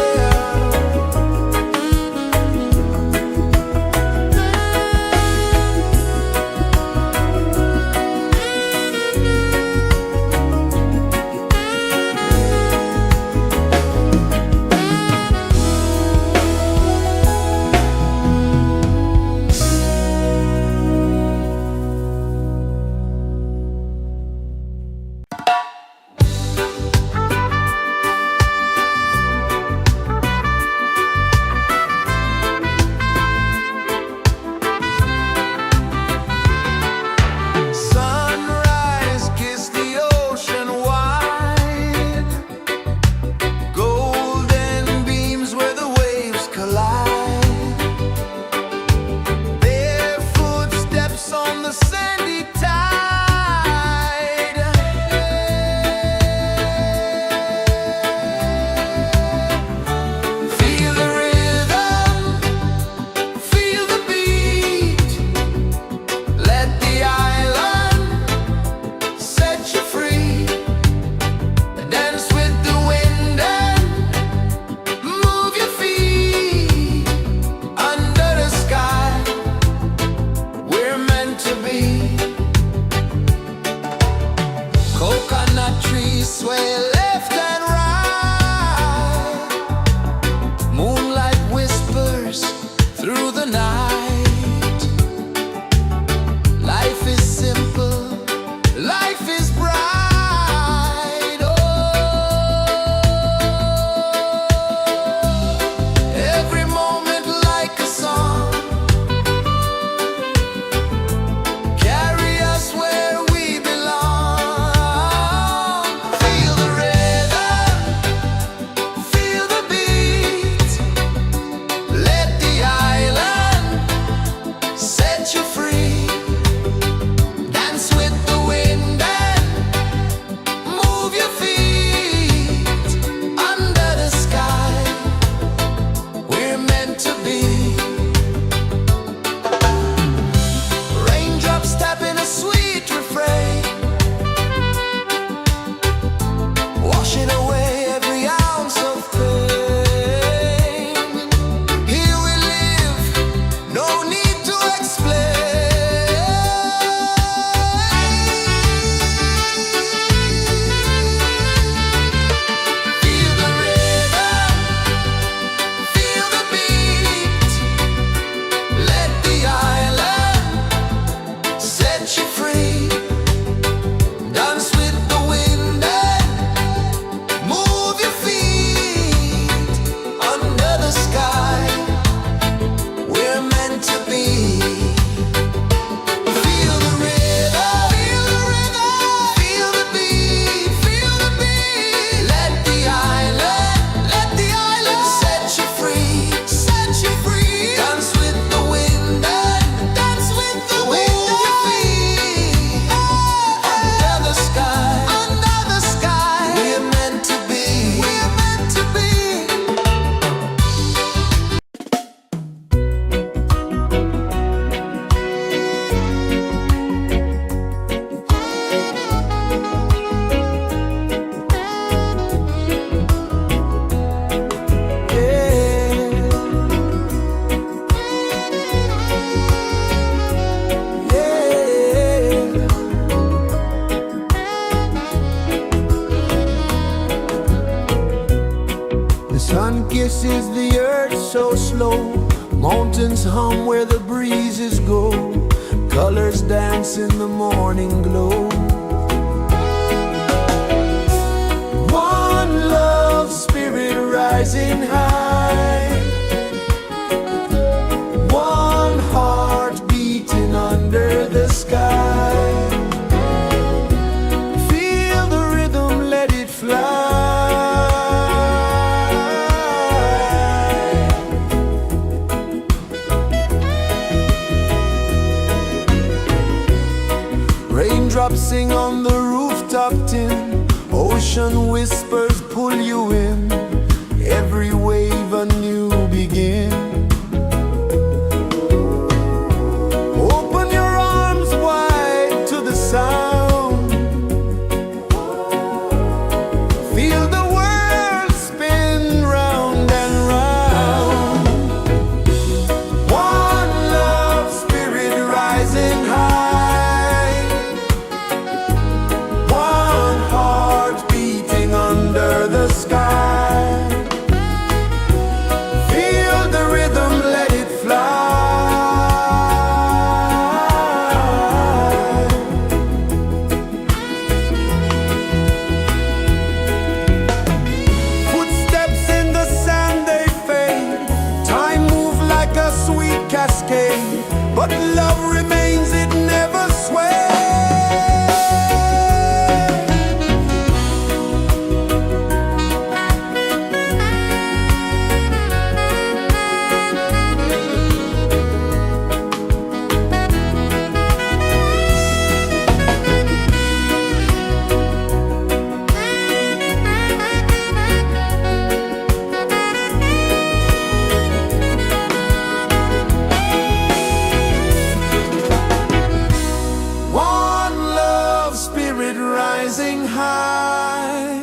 rejoices the earth so slow. Mountains hum where the breezes go. Colors dance in the morning glow. One love spirit rising high. One heart beating under the sky. Feel the rhythm, let it fly. Raindrops sing on the rooftop tin. Ocean whispers pull you in. Every wave a new begin. Open your arms wide to the sound. Feel the world spin round and round. One love spirit rising high. One heart beating under the sky. Feel the rhythm, let it fly. Footsteps in the sand, they fade. Time moves like a sweet cascade, but love remains, it never sways. One love spirit rising high.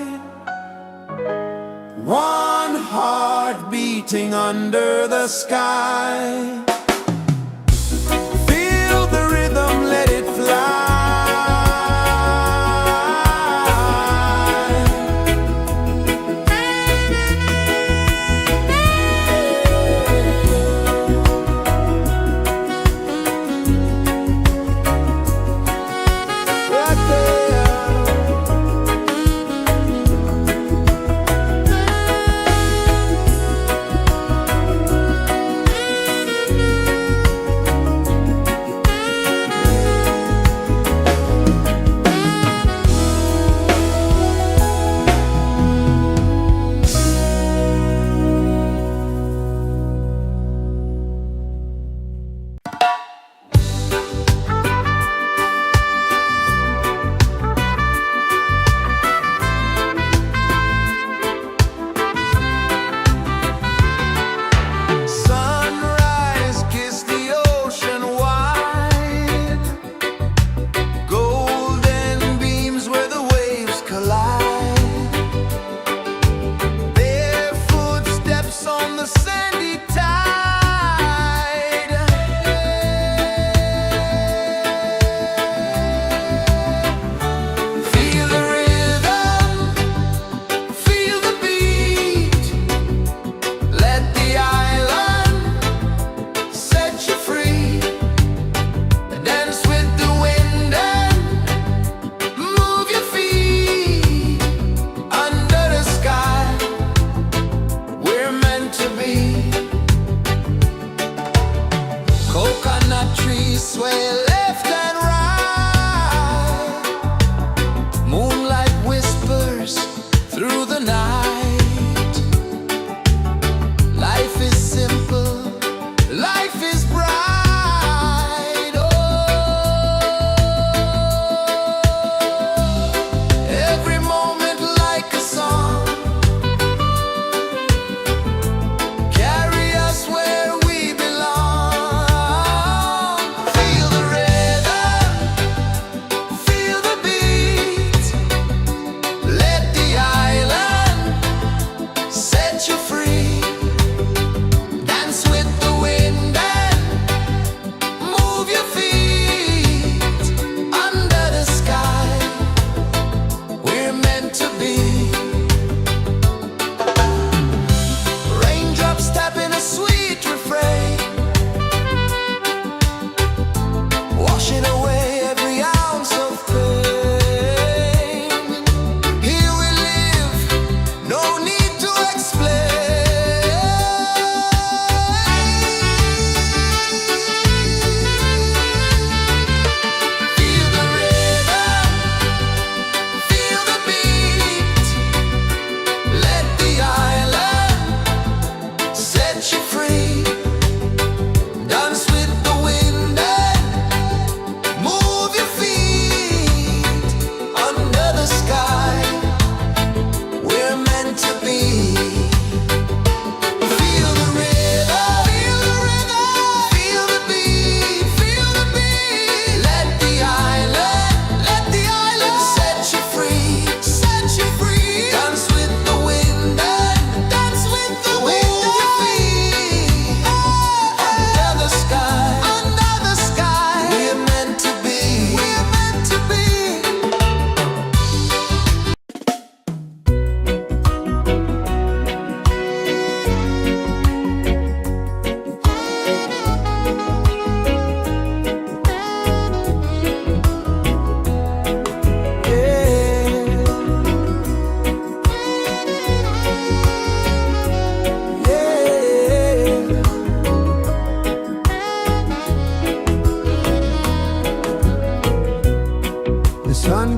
One heart beating under the sky. Feel the rhythm, let it fly. Right there.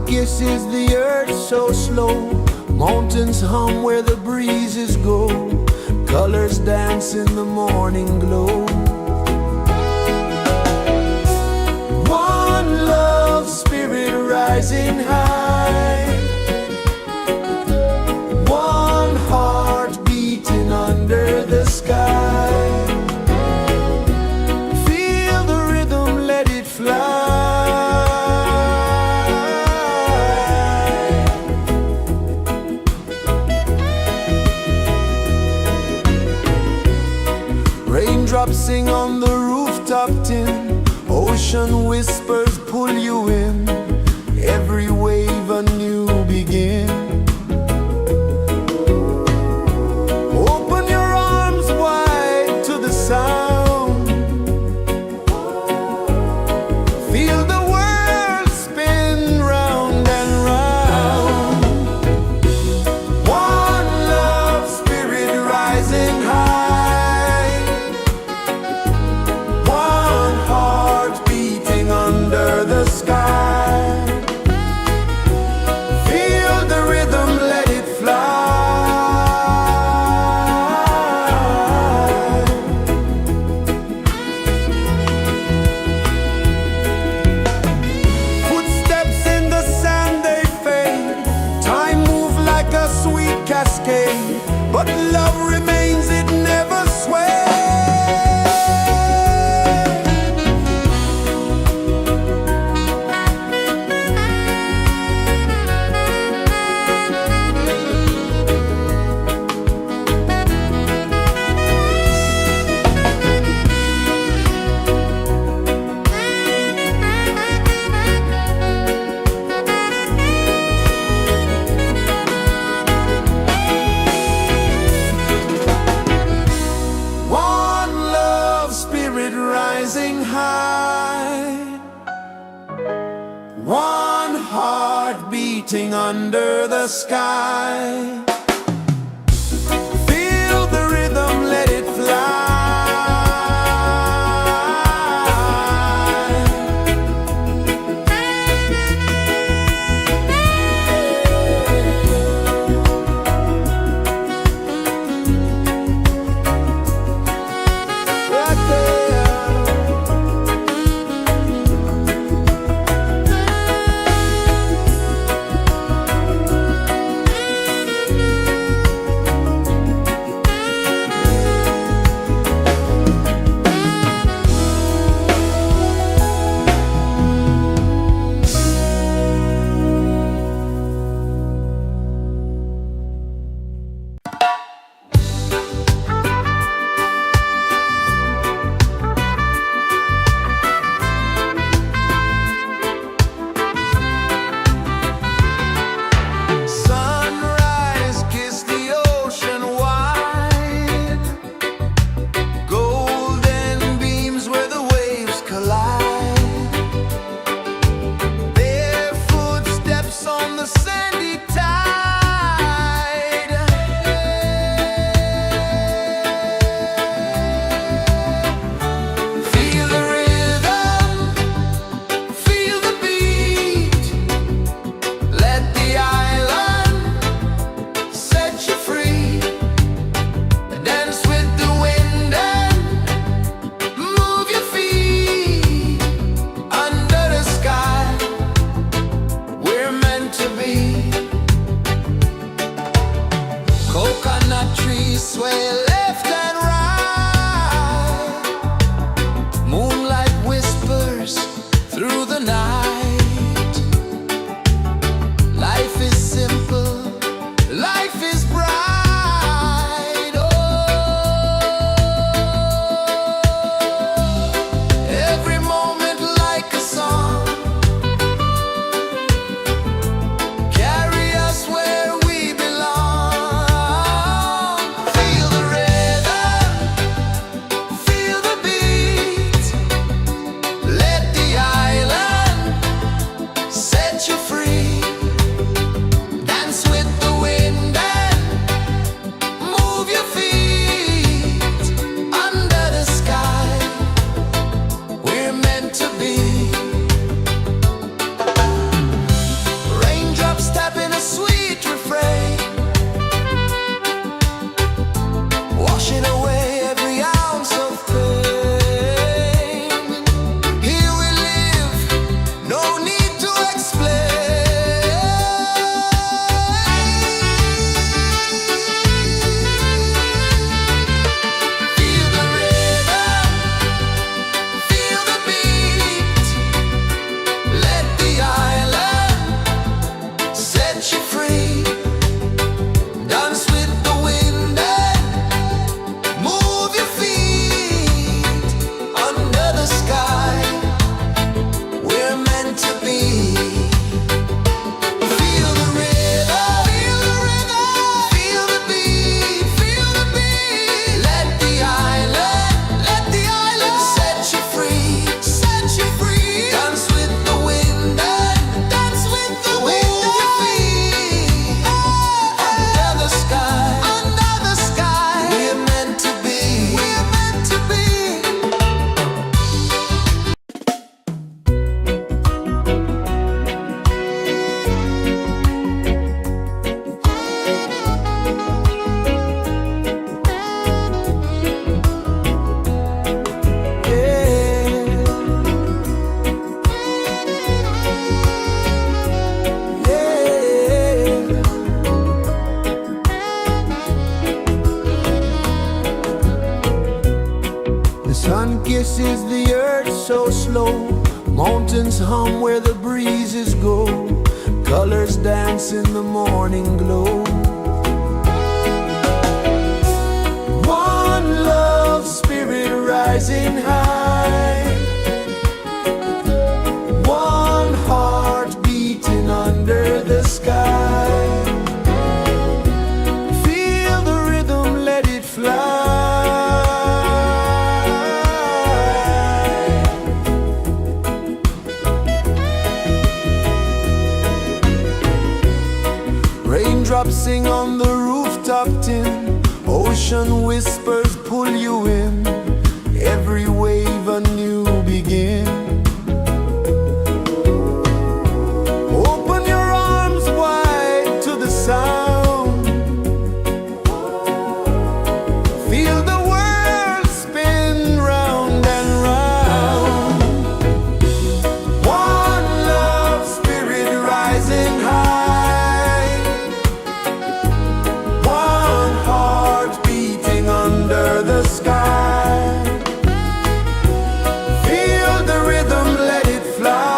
kisses the earth so slow. Mountains hum where the breezes go. Colors dance in the morning glow. One love spirit rising high. One heart beating under the sky. Feel the rhythm, let it fly. Raindrops sing on the rooftop tin. Ocean whispers pull you in. Every wave a new begin. Open your arms wide to the sound. Feel the world spin round and round. One love spirit rising high. One heart beating under the sky. Feel the rhythm, let it fly. Footsteps in the sand, they fade. Time moves like a sweet cascade. But love remains, it never sways. One love spirit rising high. One heart beating under the sky. Feel the rhythm, let it fly. Right there. Sunrise, kiss the ocean wide. Golden beams where the waves collide. Bare footsteps on the sandy tide. Feel the rhythm, feel the beat. Let the island set you free. Dance with the wind and move your feet. Under the sky, we're meant to be. Coconut trees sway left and right. Moonlight whispers through the night. Life is simple, life is bright. Oh, every moment like a song. Carry us where we belong. Feel the rhythm. pulses the earth so slow. Mountains hum where the breezes go. Colors dance in the morning glow. One love spirit rising high. One heart beating under the sky. Feel the rhythm, let it fly. Raindrops sing on the rooftop tin. Ocean whispers pull you in. Every wave a new begin. Open your arms wide to the sound. Feel the world spin round and round. One love spirit rising high. One heart beating under the sky. Feel the rhythm, let it fly.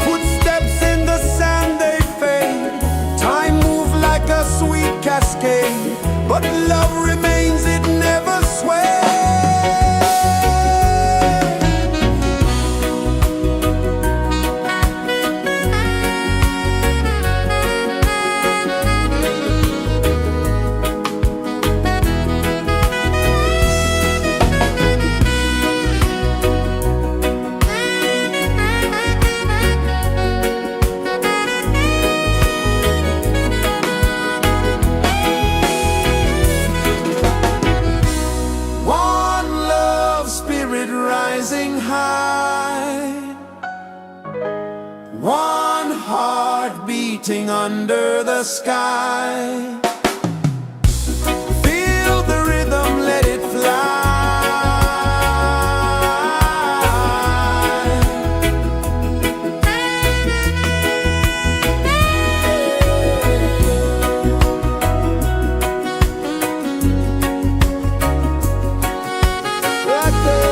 Footsteps in the sand, they fade. Time moves like a sweet cascade, but love remains, it never sways. One love spirit rising high. One heart beating under the sky. Feel the rhythm, let it fly. Right there.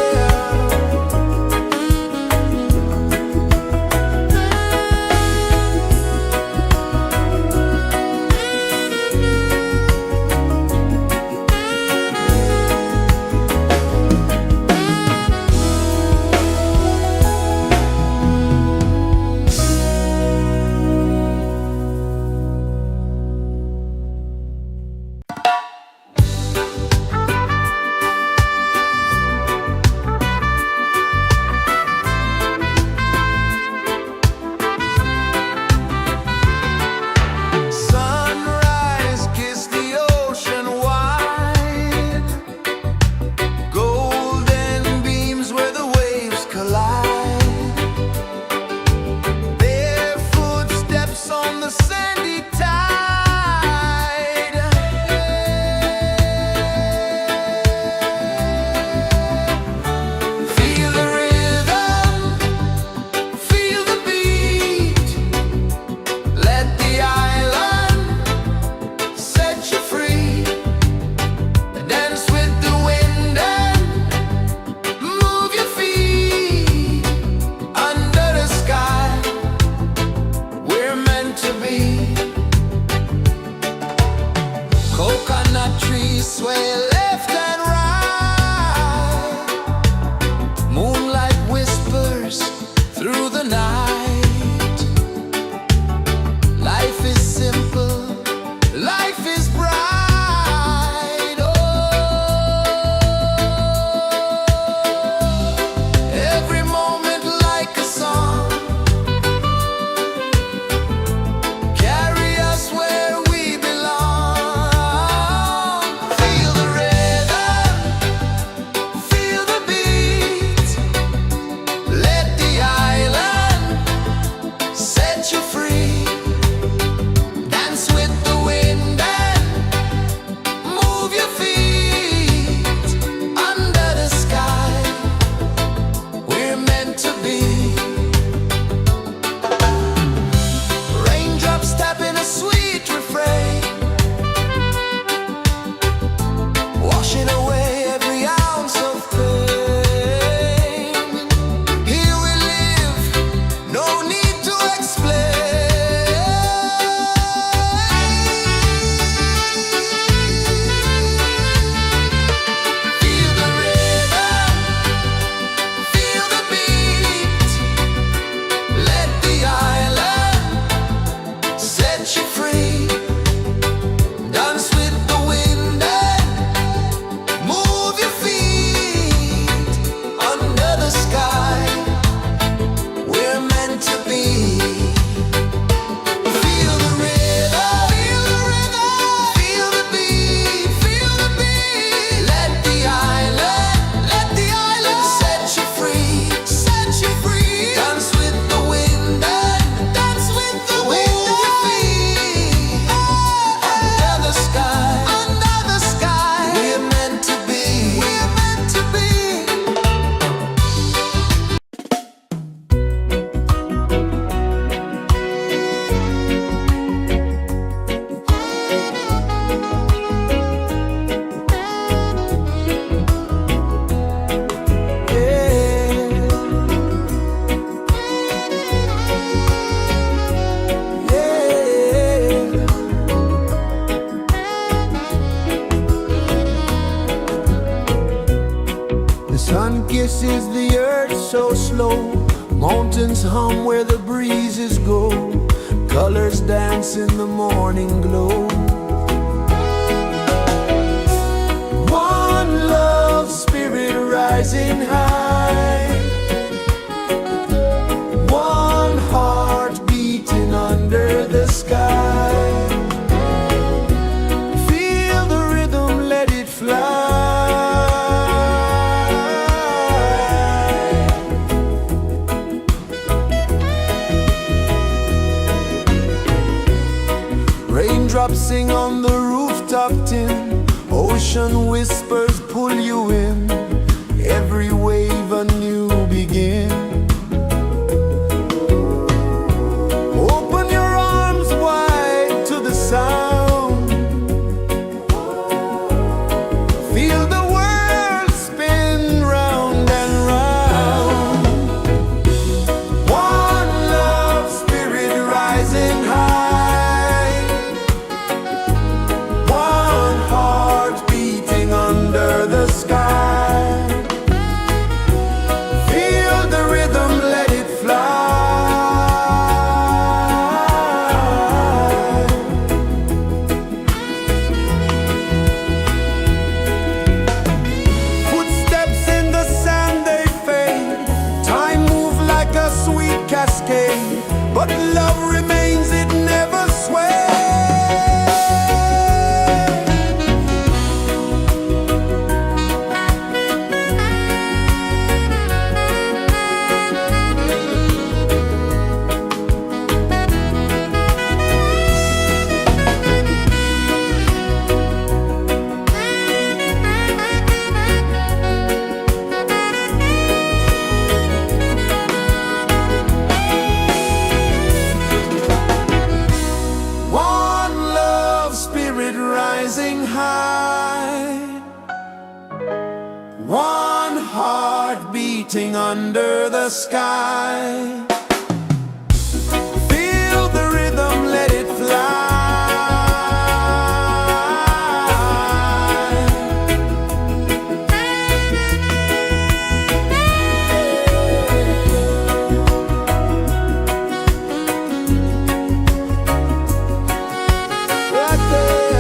Sun kisses the earth so slow, mountains hum where the breezes go, colors dance in the morning glow. One love spirit rising high, one heart beating under the sky. Feel the rhythm, let it fly. Raindrops sing on the rooftop tin, ocean whispers pull you in, every wave a new begin. Open your arms wide to the sound, feel the world spin round and round. One love spirit rising high, one heart beating under the sky. Feel the rhythm, let it fly. Footsteps in the sand, they fade. Time moves like a sweet cascade, but love remains, it never sways. One love spirit rising high, one heart beating under the sky. Feel the rhythm, let it fly. Right there.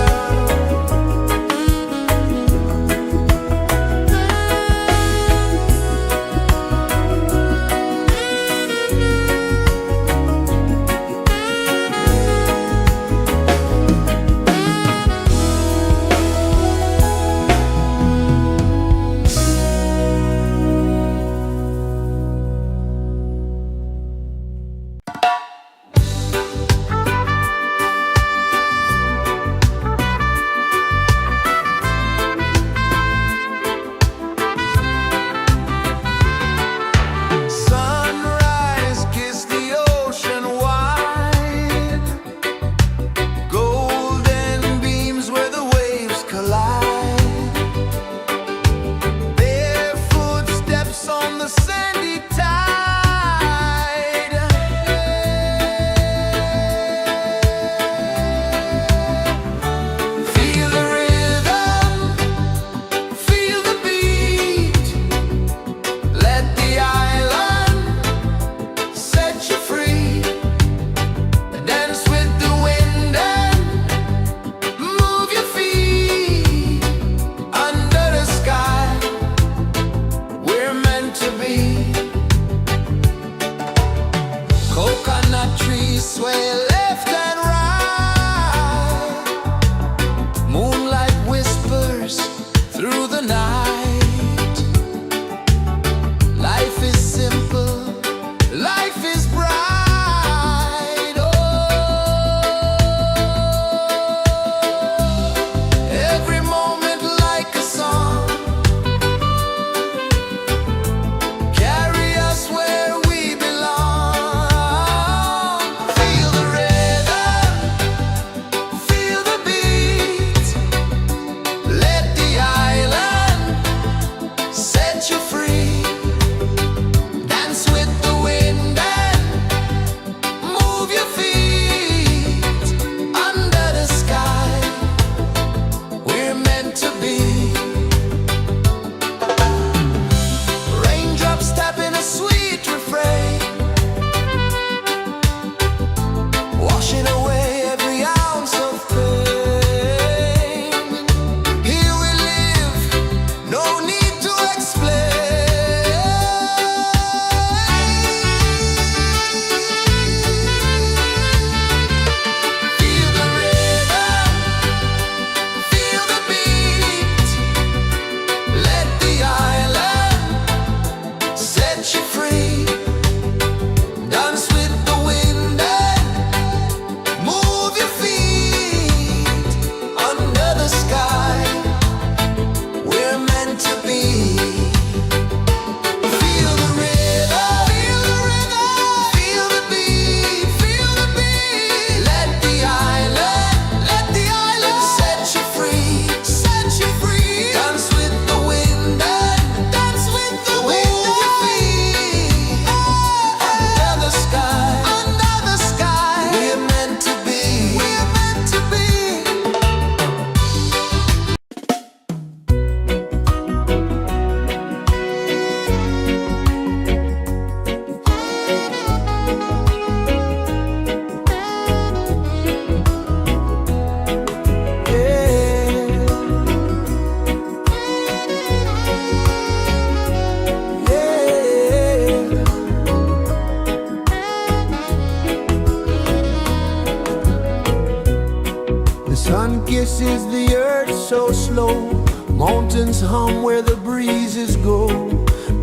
is the earth so slow. Mountains hum where the breezes go.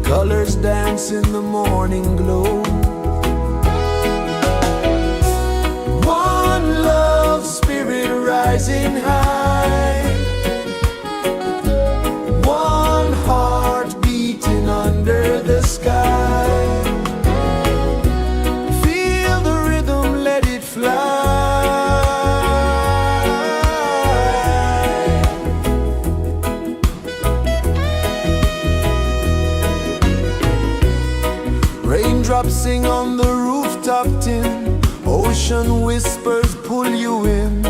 Colors dance in the morning glow. One love spirit rising high. One heart beating under the sky. Feel the rhythm, let it fly. Raindrops sing on the rooftop tin. Ocean whispers pull you in.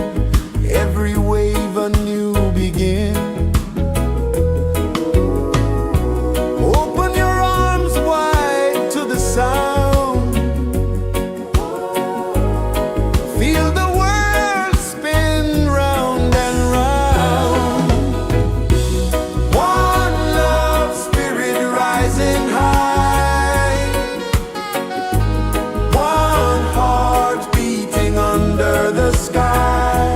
Every wave a new begin. Open your arms wide to the sound. Feel the world spin round and round. One love spirit rising high. One heart beating under the sky.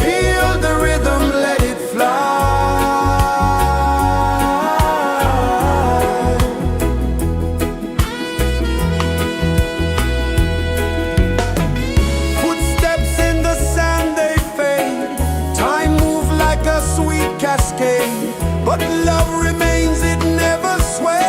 Feel the rhythm, let it fly. Footsteps in the sand, they fade. Time moves like a sweet cascade, but love remains, it never sways.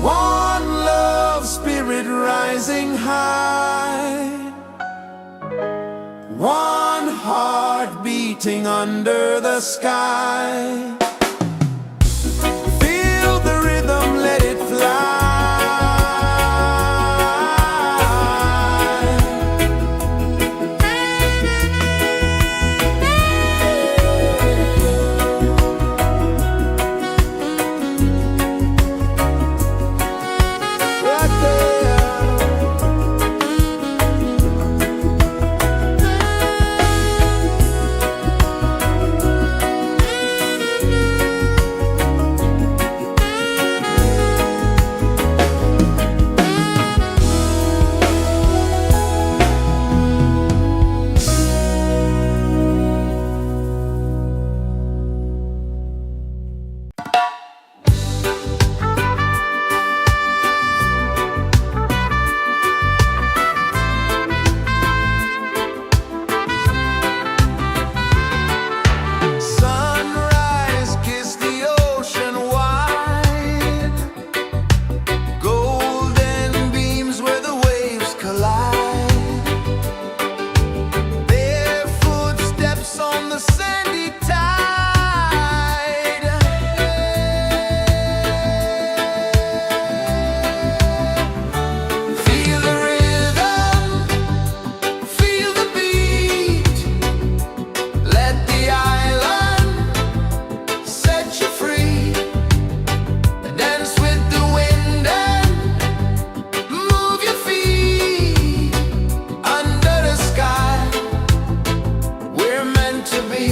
One love spirit rising high. One heart beating under the sky. Feel the rhythm, let it fly. Right there. Sunrise, kiss the ocean wide. Golden beams where the waves collide. Bare footsteps on the sandy tide. Feel the rhythm, feel the beat. Let the island set you free. Dance with the wind and move your feet. Under the sky, we're meant to be.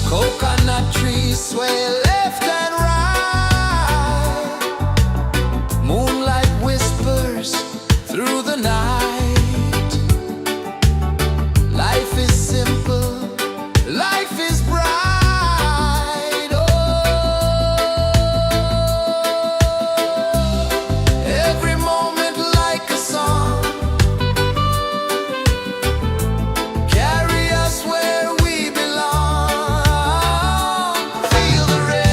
Coconut trees sway left and right. Moonlight whispers through the night. Life is simple, life is bright. Oh, every moment like a song. Carry us where we belong. Feel the rhythm.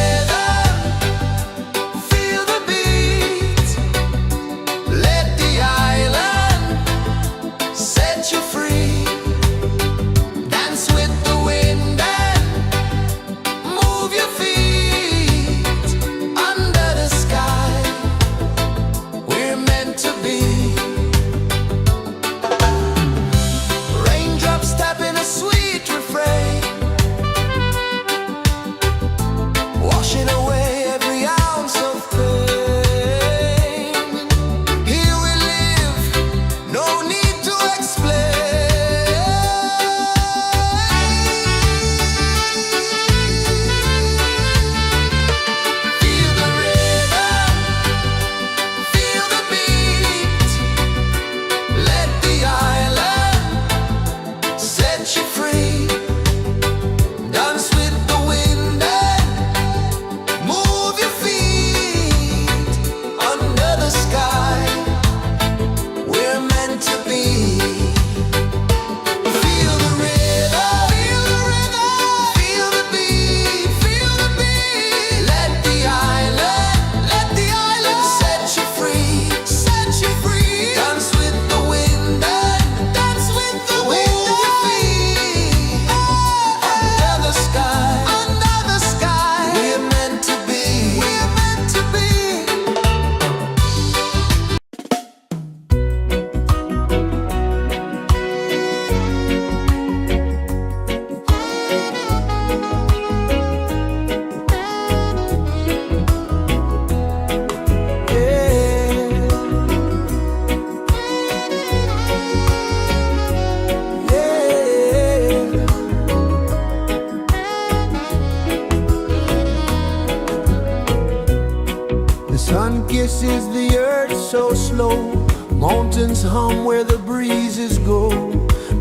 pulses the earth so slow. Mountains hum where the breezes go.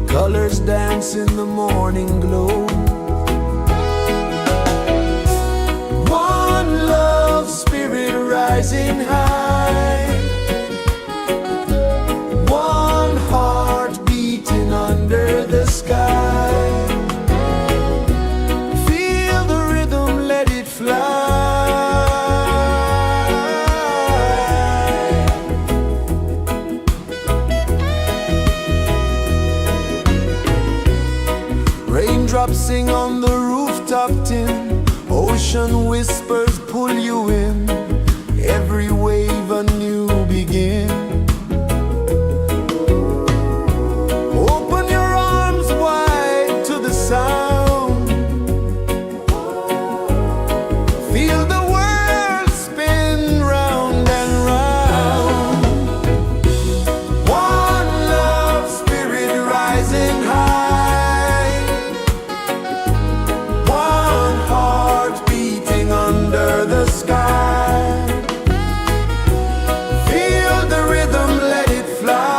Colors dance in the morning glow. One love spirit rising high. One heart beating under the sky. Feel the rhythm, let it fly. Raindrops sing on the rooftop tin. Ocean whispers pull you in. Every wave a new begin. Open your arms wide to the sound. Feel the world spin round and round. One love spirit rising high. One heart beating under the sky. Feel the rhythm, let it fly.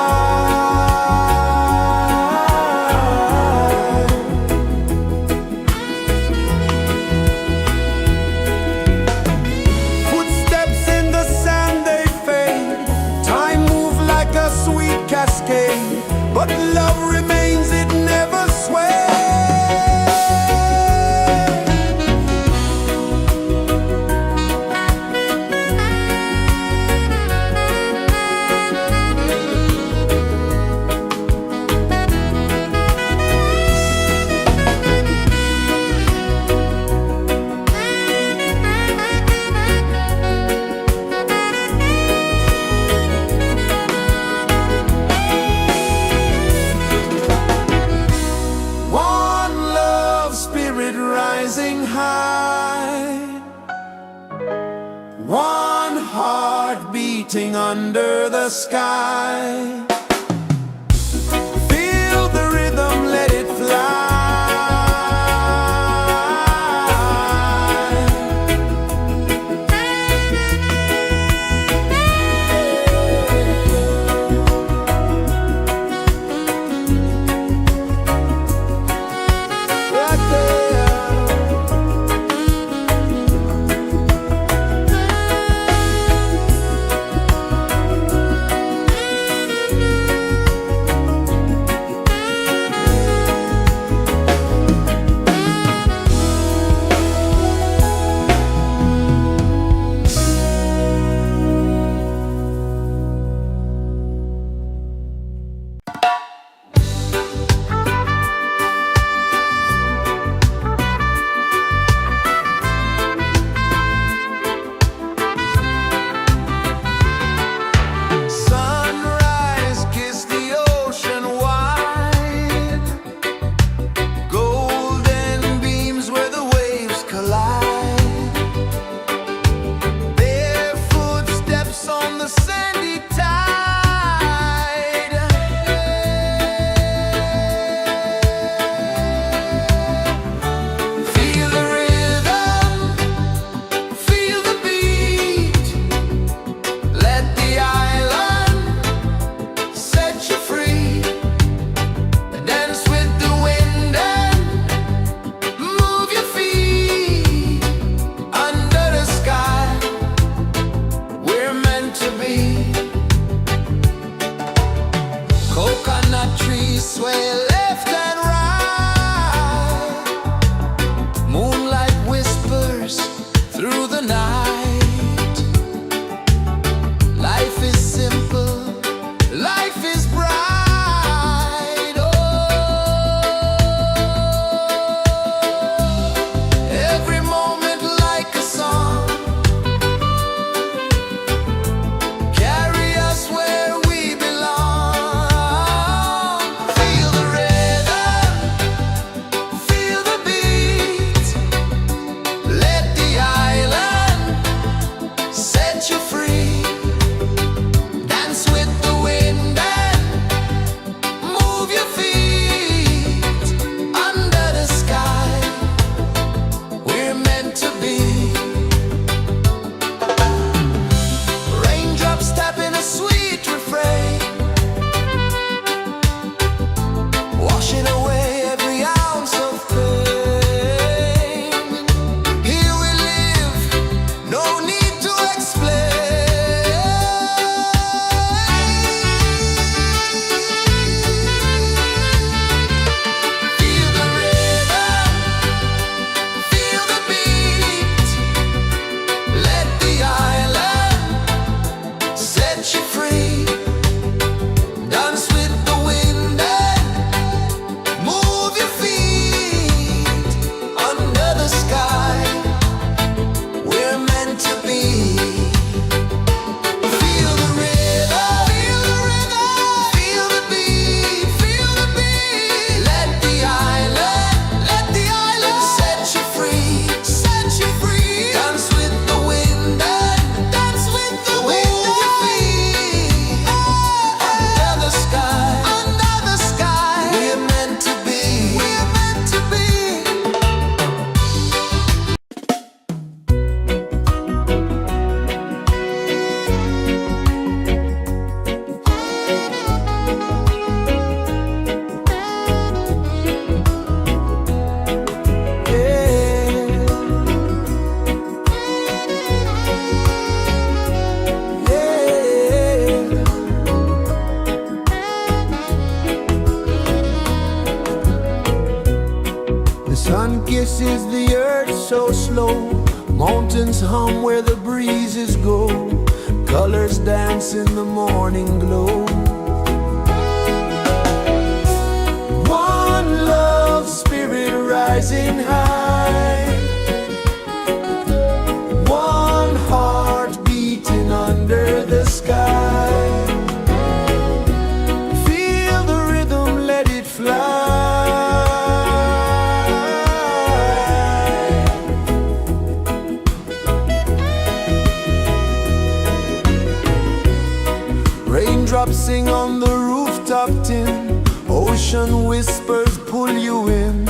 Footsteps in the sand, they fade. Time moves like a sweet cascade. But love remains, it never sways. One love spirit rising high. One heart beating under the sky. Feel the rhythm, let it fly. Right there. pulses the earth so slow. Mountains hum where the breezes go. Colors dance in the morning glow. One love spirit rising high. One heart beating under the sky. Feel the rhythm, let it fly. Raindrops sing on the rooftop tin. Ocean whispers pull you in.